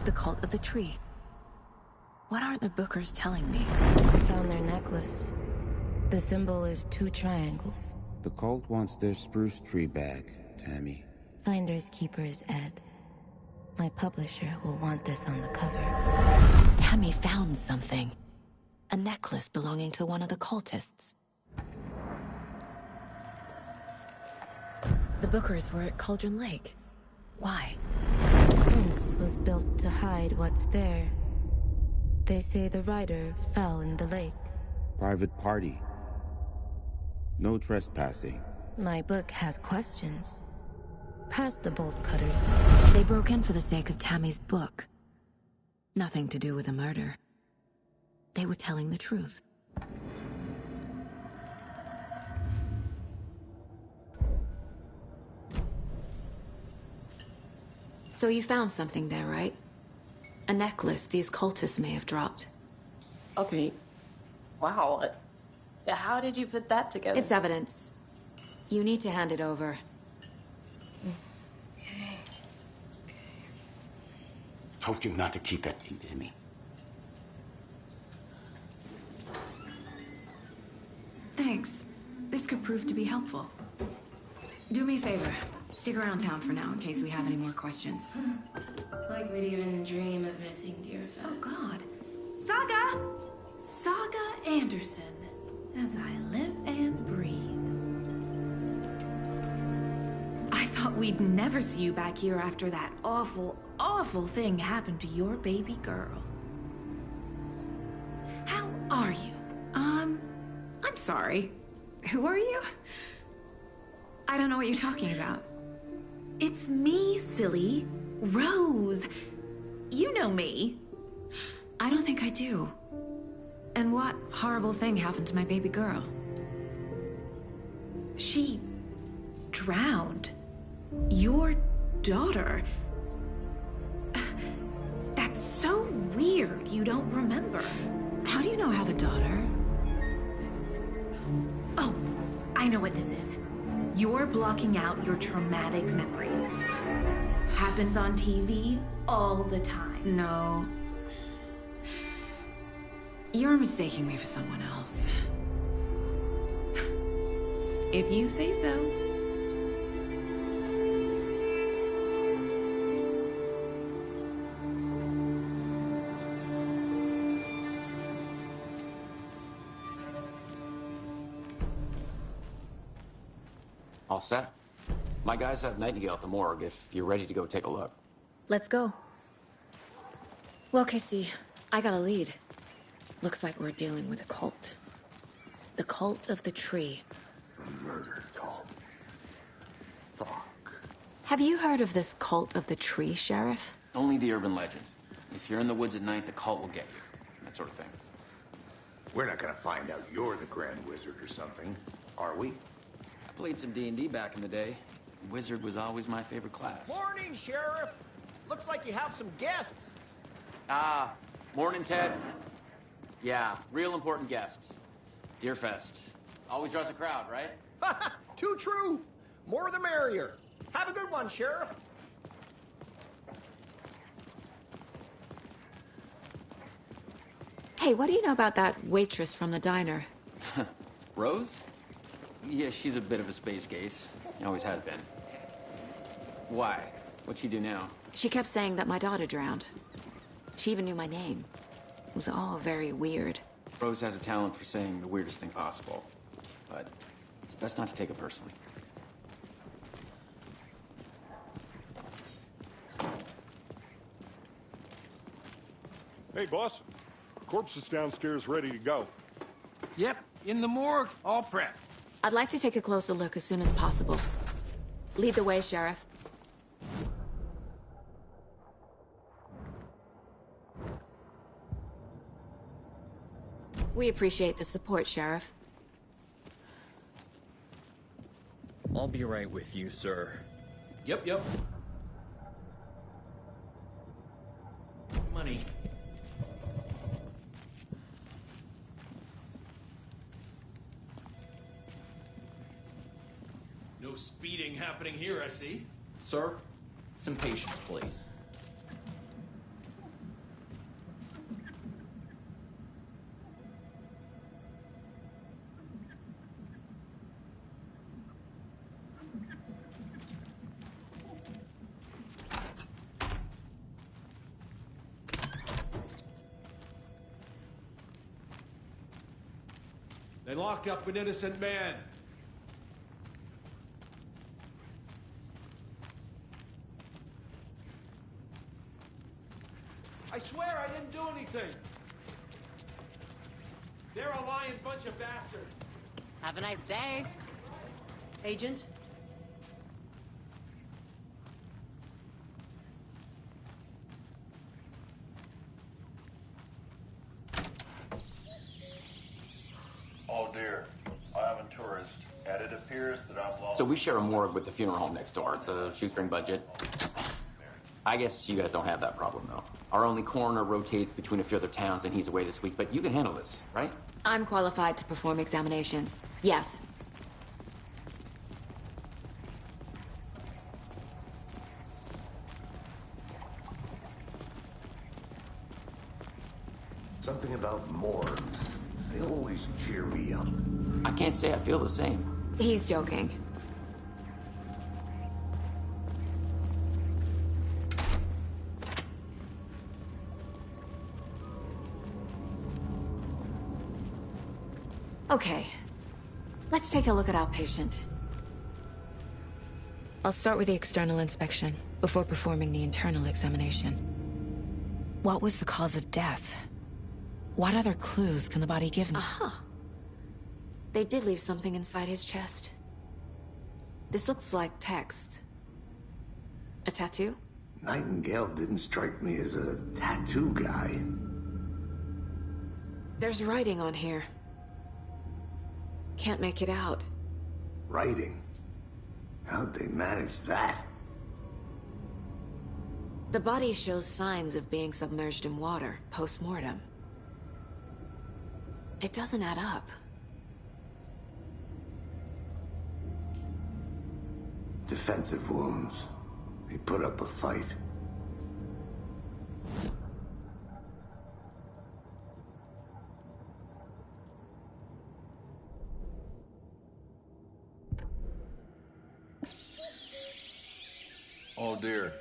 The cult of the tree. What are the Bookers telling me? I found their necklace. The symbol is 2 triangles. The cult wants their spruce tree back, Tammy. Finders Keepers, Ed. My publisher will want this on the cover. Tammy found something. A necklace belonging to one of the cultists. The Bookers were at Cauldron Lake. Why? The fence was built to hide what's there. They say the rider fell in the lake. Private party. No trespassing. My book has questions. Past the bolt cutters. They broke in for the sake of Tammy's book. Nothing to do with a murder. They were telling the truth. So you found something there, right? A necklace these cultists may have dropped. Okay. Wow. How did you put that together? It's evidence. You need to hand it over. Told you not to keep that thing to me. Thanks. This could prove to be helpful. Do me a favor. Stick around town for now in case we have any more questions. Like we'd even dream of missing Deerfest. Oh, God. Saga! Saga Anderson. As I live and breathe. I thought we'd never see you back here after that awful, awful thing happened to your baby girl. How are you? I'm sorry. Who are you? I don't know what you're talking about. It's me, silly. Rose. You know me. I don't think I do. And what horrible thing happened to my baby girl? She drowned. Your daughter. That's so weird you don't remember. How do you know I have a daughter? Oh, I know what this is. You're blocking out your traumatic memories. Happens on TV all the time. No. You're mistaking me for someone else. If you say so. All set. My guys have Nightingale at the morgue if you're ready to go take a look. Let's go. Well, Casey, I got a lead. Looks like we're dealing with a cult. The cult of the tree. A murder cult. Fuck. Have you heard of this cult of the tree, Sheriff? Only the urban legend. If you're in the woods at night, the cult will get you. That sort of thing. We're not gonna find out you're the Grand Wizard or something, are we? I played some D&D back in the day. Wizard was always my favorite class. Morning, Sheriff. Looks like you have some guests. Ah, morning, Ted. Yeah, real important guests. Deerfest. Always draws a crowd, right? Too true. More the merrier. Have a good one, Sheriff. Hey, what do you know about that waitress from the diner? Rose? Yeah, she's a bit of a space case. Always has been. Why? What'd she do now? She kept saying that my daughter drowned. She even knew my name. It was all very weird. Rose has a talent for saying the weirdest thing possible. But it's best not to take it personally. Hey, boss. Corpse is downstairs ready to go. Yep, in the morgue, all prepped. I'd like to take a closer look as soon as possible. Lead the way, Sheriff. We appreciate the support, Sheriff. I'll be right with you, sir. Yep. Money. No speeding happening here, I see. Sir, some patience, please. They locked up an innocent man. I swear I didn't do anything. They're a lying bunch of bastards. Have a nice day. Agent? Oh dear, I am a tourist, and it appears that I'm lost. So we share a morgue with the funeral home next door. It's a shoestring budget. I guess you guys don't have that problem, though. Our only coroner rotates between a few other towns, and he's away this week, but you can handle this, right? I'm qualified to perform examinations. Yes. Something about morgues. They always cheer me up. I can't say I feel the same. He's joking. Okay. Let's take a look at our patient. I'll start with the external inspection before performing the internal examination. What was the cause of death? What other clues can the body give me? Aha. They did leave something inside his chest. This looks like text. A tattoo? Nightingale didn't strike me as a tattoo guy. There's writing on here. Can't make it out. Writing? How'd they manage that? The body shows signs of being submerged in water, post-mortem. It doesn't add up. Defensive wounds. He put up a fight. Oh dear,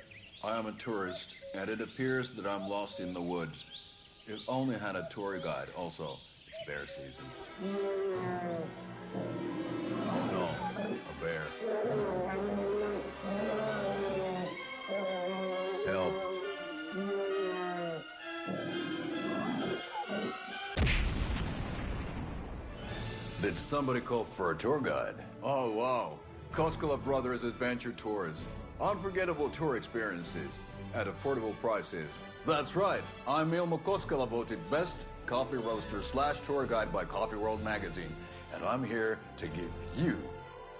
I am a tourist, and it appears that I'm lost in the woods. If only had a tour guide. Also, it's bear season. Oh no, a bear. Help. Did somebody call for a tour guide? Oh wow, Koskela Brothers Adventure Tours. Unforgettable tour experiences at affordable prices. That's right. I'm Ilmo Koskela, voted best coffee roaster / tour guide by Coffee World magazine. And I'm here to give you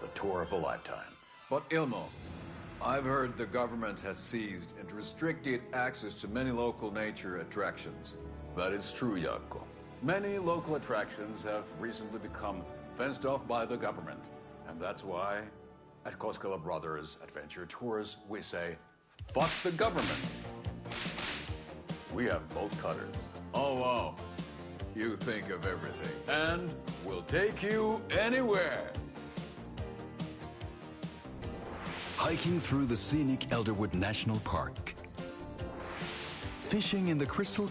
the tour of a lifetime. But Ilmo, I've heard the government has seized and restricted access to many local nature attractions. That is true, Jaakko. Many local attractions have recently become fenced off by the government. And that's why at Koskela Brothers Adventure Tours, we say, fuck the government. We have bolt cutters. Oh, wow. You think of everything. And we'll take you anywhere. Hiking through the scenic Elderwood National Park. Fishing in the crystal...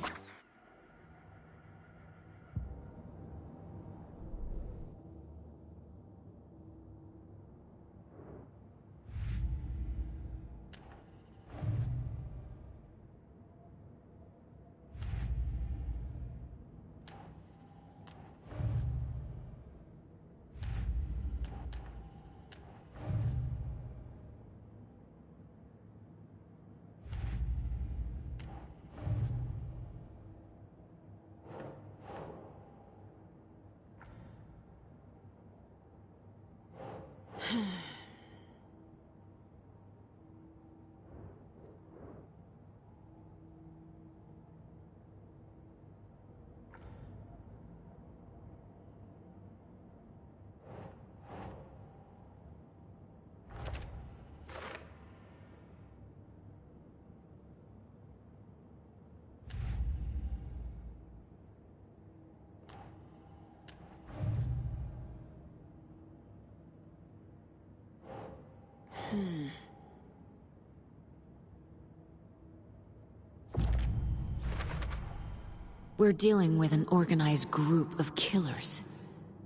We're dealing with an organized group of killers.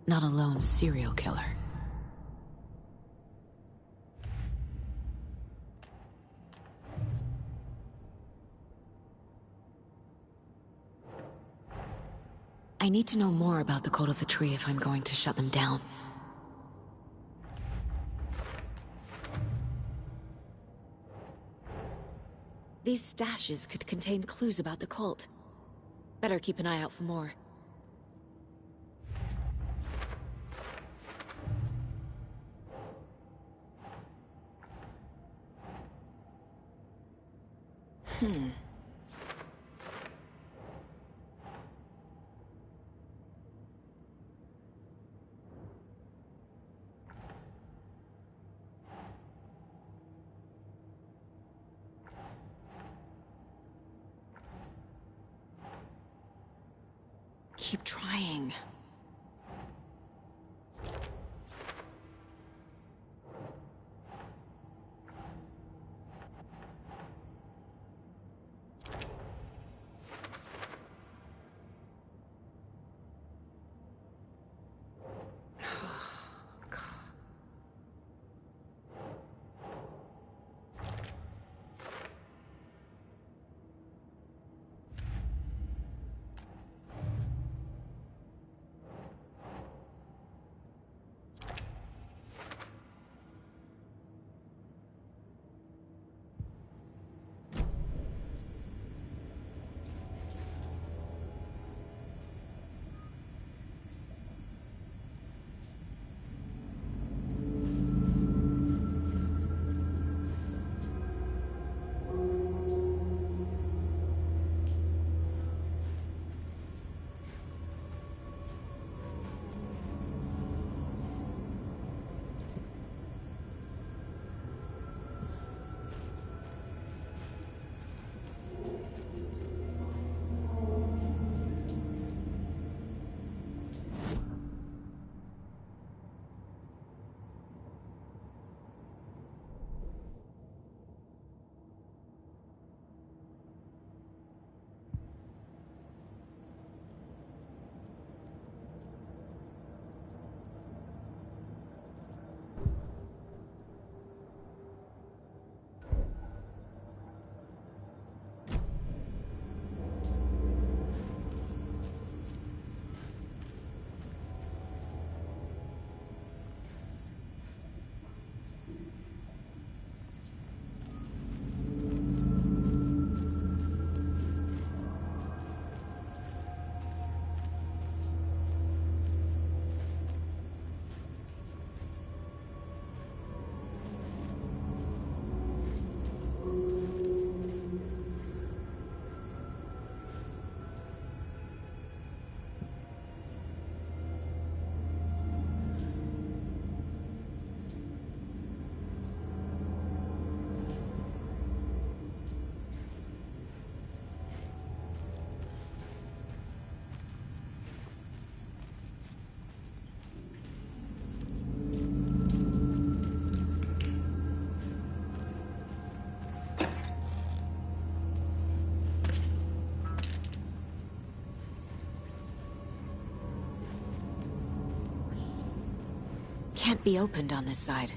Not a lone serial killer. I need to know more about the Cult of the Tree if I'm going to shut them down. These stashes could contain clues about the cult. Better keep an eye out for more. Keep trying. Can't be opened on this side.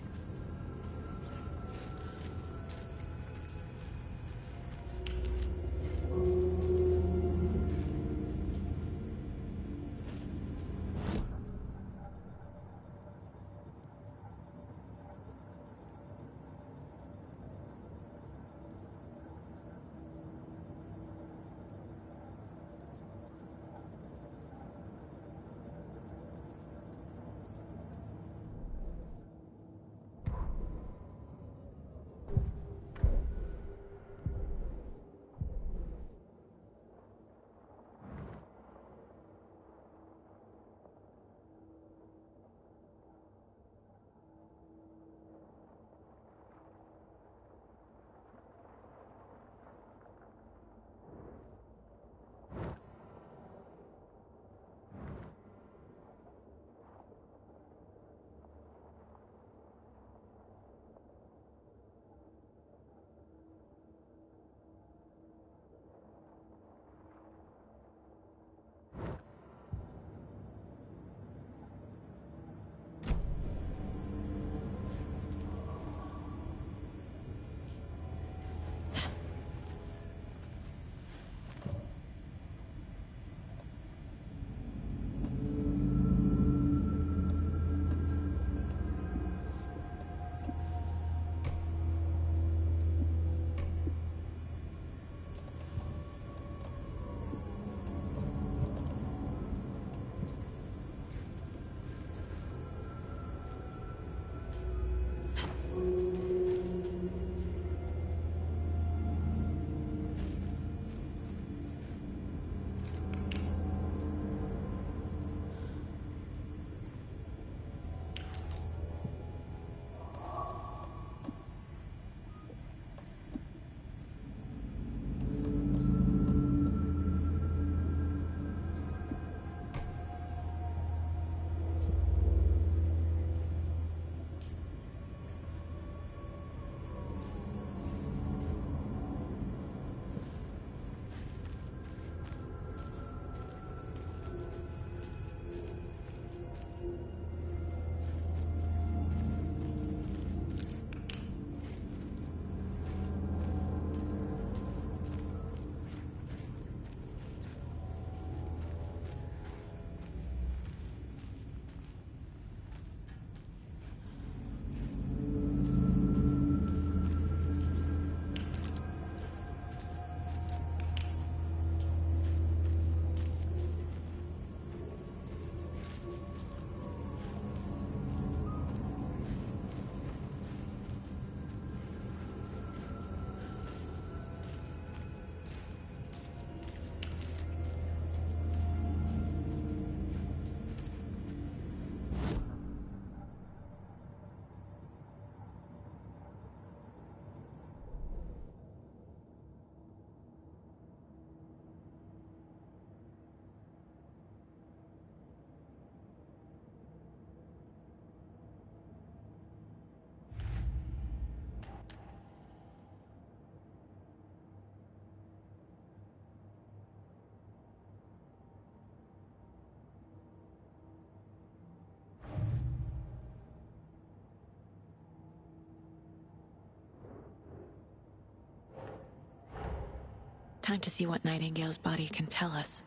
Time to see what Nightingale's body can tell us.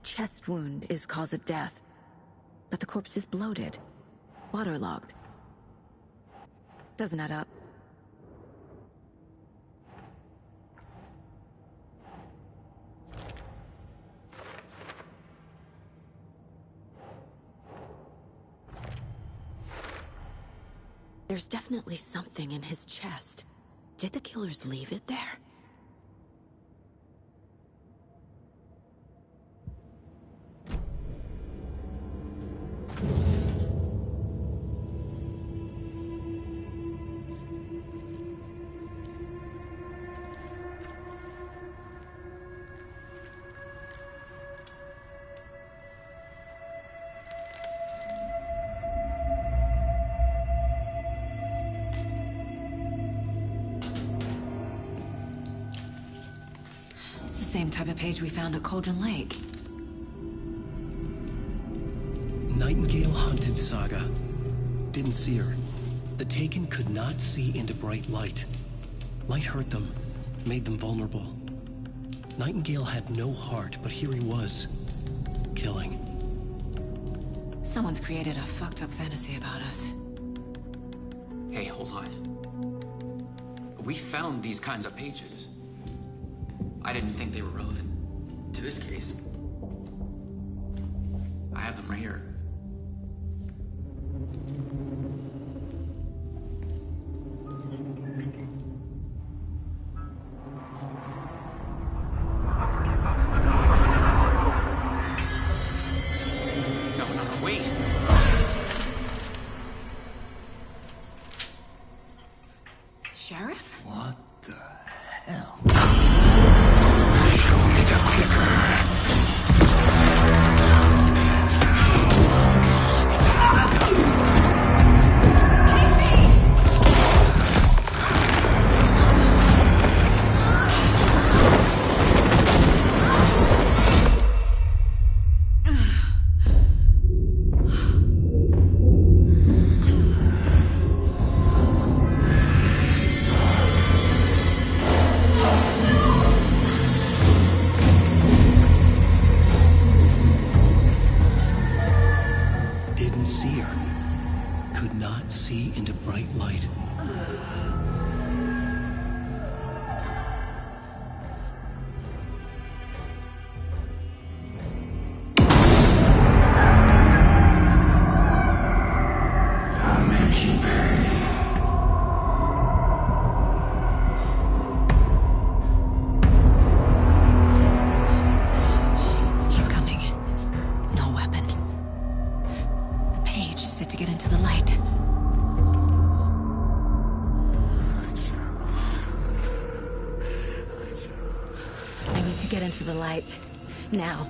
Chest wound is cause of death, but the corpse is bloated, waterlogged. Doesn't add up. There's definitely something in his chest. Did the killers leave it there? Same type of page we found at Cauldron Lake. Nightingale hunted Saga. Didn't see her. The Taken could not see into bright light. Light hurt them, made them vulnerable. Nightingale had no heart, but here he was, killing. Someone's created a fucked up fantasy about us. Hey, hold on. We found these kinds of pages. I didn't think they were relevant to this case. I have them right here. No, wait! Sheriff? What the hell? Get into the light. Now.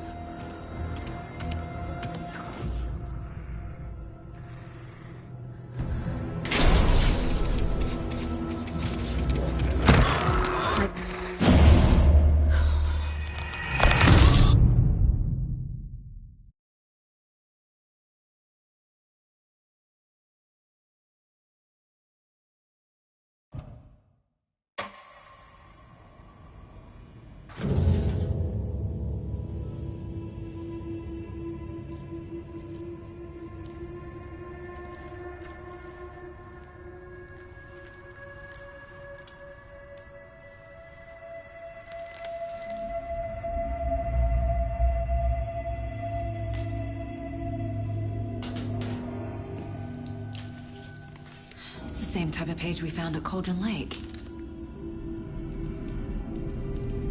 Same type of page we found at Cauldron Lake.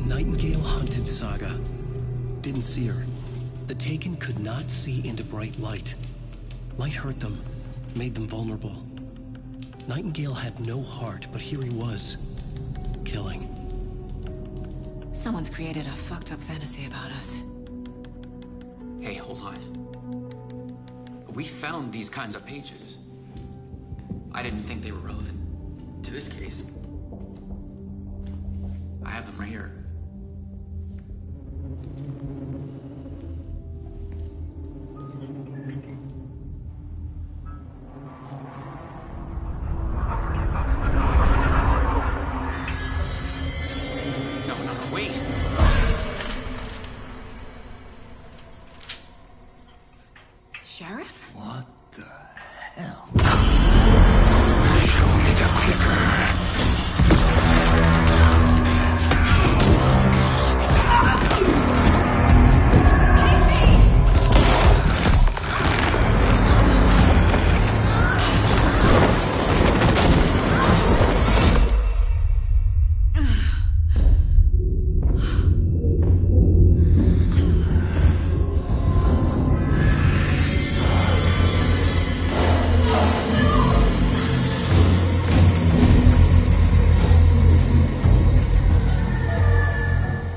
Nightingale hunted Saga. Didn't see her. The Taken could not see into bright light. Light hurt them, made them vulnerable. Nightingale had no heart, but here he was, killing. Someone's created a fucked up fantasy about us. Hey, hold on. We found these kinds of pages. I didn't think they were relevant to this case. I have them right here. No, wait! Sheriff? What the hell? Show me the clicker.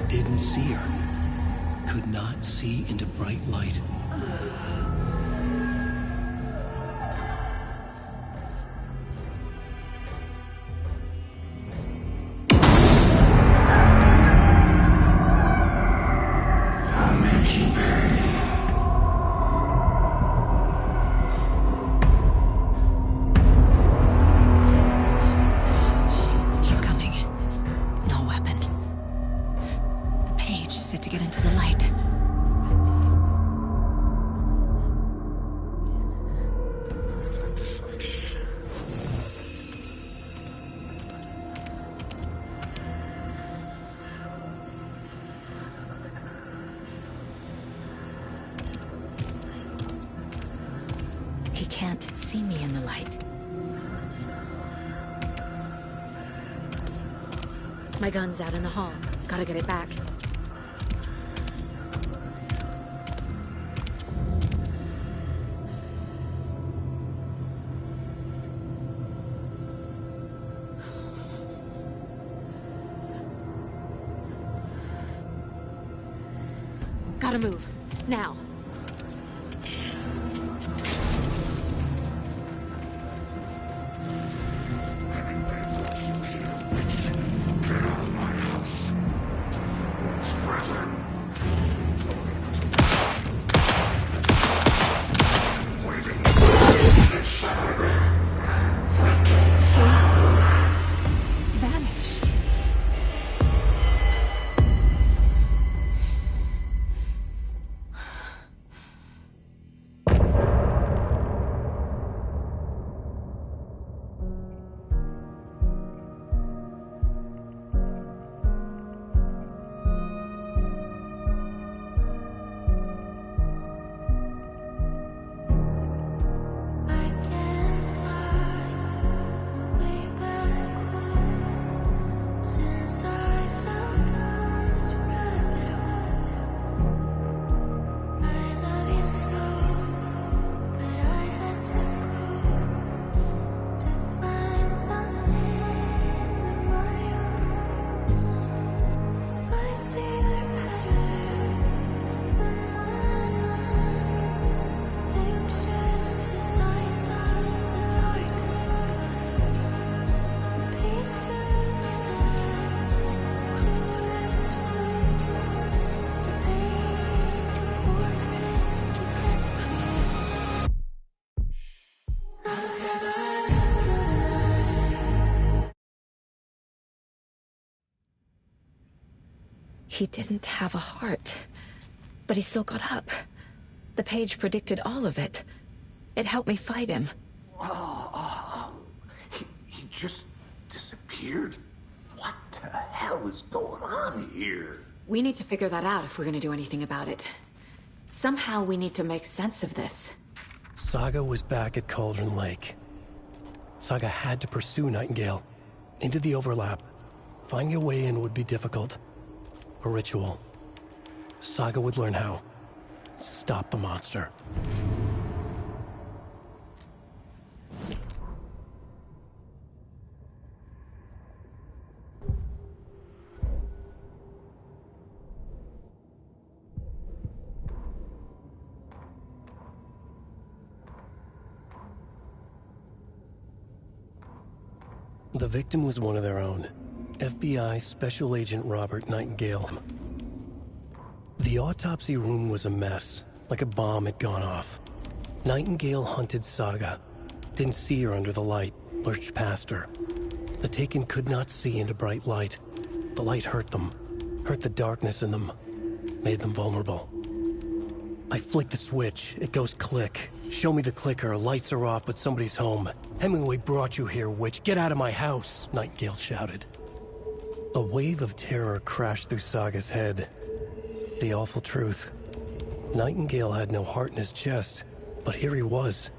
Didn't see her. Could not see into bright light. I'll make you pay. He's coming. No weapon. The page set to get into the light. He can't see me in the light. My gun's out in the hall. Gotta get it back. Gotta move. Now. Vanished. He didn't have a heart, but he still got up. The page predicted all of it. It helped me fight him. He just disappeared? What the hell is going on here? We need to figure that out if we're gonna do anything about it. Somehow we need to make sense of this. Saga was back at Cauldron Lake. Saga had to pursue Nightingale. Into the overlap. Finding a way in would be difficult. A ritual. Saga would learn how. Stop the monster. The victim was one of their own. FBI Special Agent Robert Nightingale. The autopsy room was a mess, like a bomb had gone off. Nightingale hunted Saga. Didn't see her under the light, lurched past her. The Taken could not see into bright light. The light hurt them, hurt the darkness in them, made them vulnerable. I flick the switch, it goes click. Show me the clicker, lights are off, but somebody's home. Hemingway brought you here, witch. Get out of my house, Nightingale shouted. A wave of terror crashed through Saga's head. The awful truth. Nightingale had no heart in his chest, but here he was,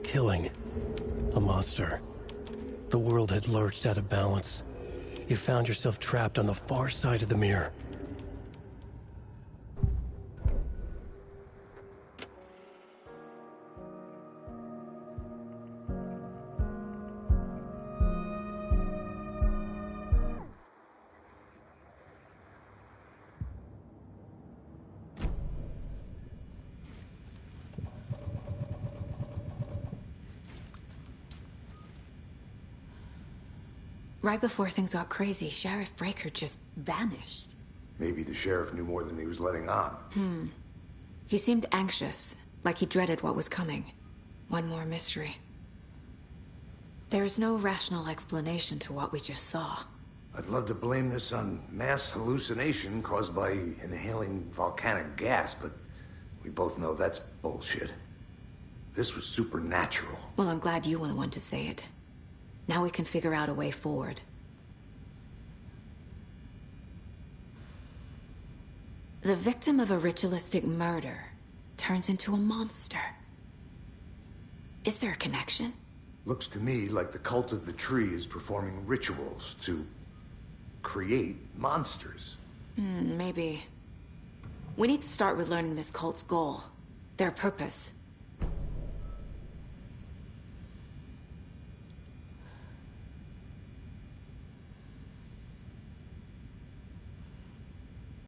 killing a monster. The world had lurched out of balance. You found yourself trapped on the far side of the mirror. Right before things got crazy, Sheriff Breaker just vanished. Maybe the sheriff knew more than he was letting on. He seemed anxious, like he dreaded what was coming. One more mystery. There's no rational explanation to what we just saw. I'd love to blame this on mass hallucination caused by inhaling volcanic gas, but we both know that's bullshit. This was supernatural. Well, I'm glad you were the one to say it. Now we can figure out a way forward. The victim of a ritualistic murder turns into a monster. Is there a connection? Looks to me like the cult of the tree is performing rituals to create monsters. Maybe. We need to start with learning this cult's goal, their purpose.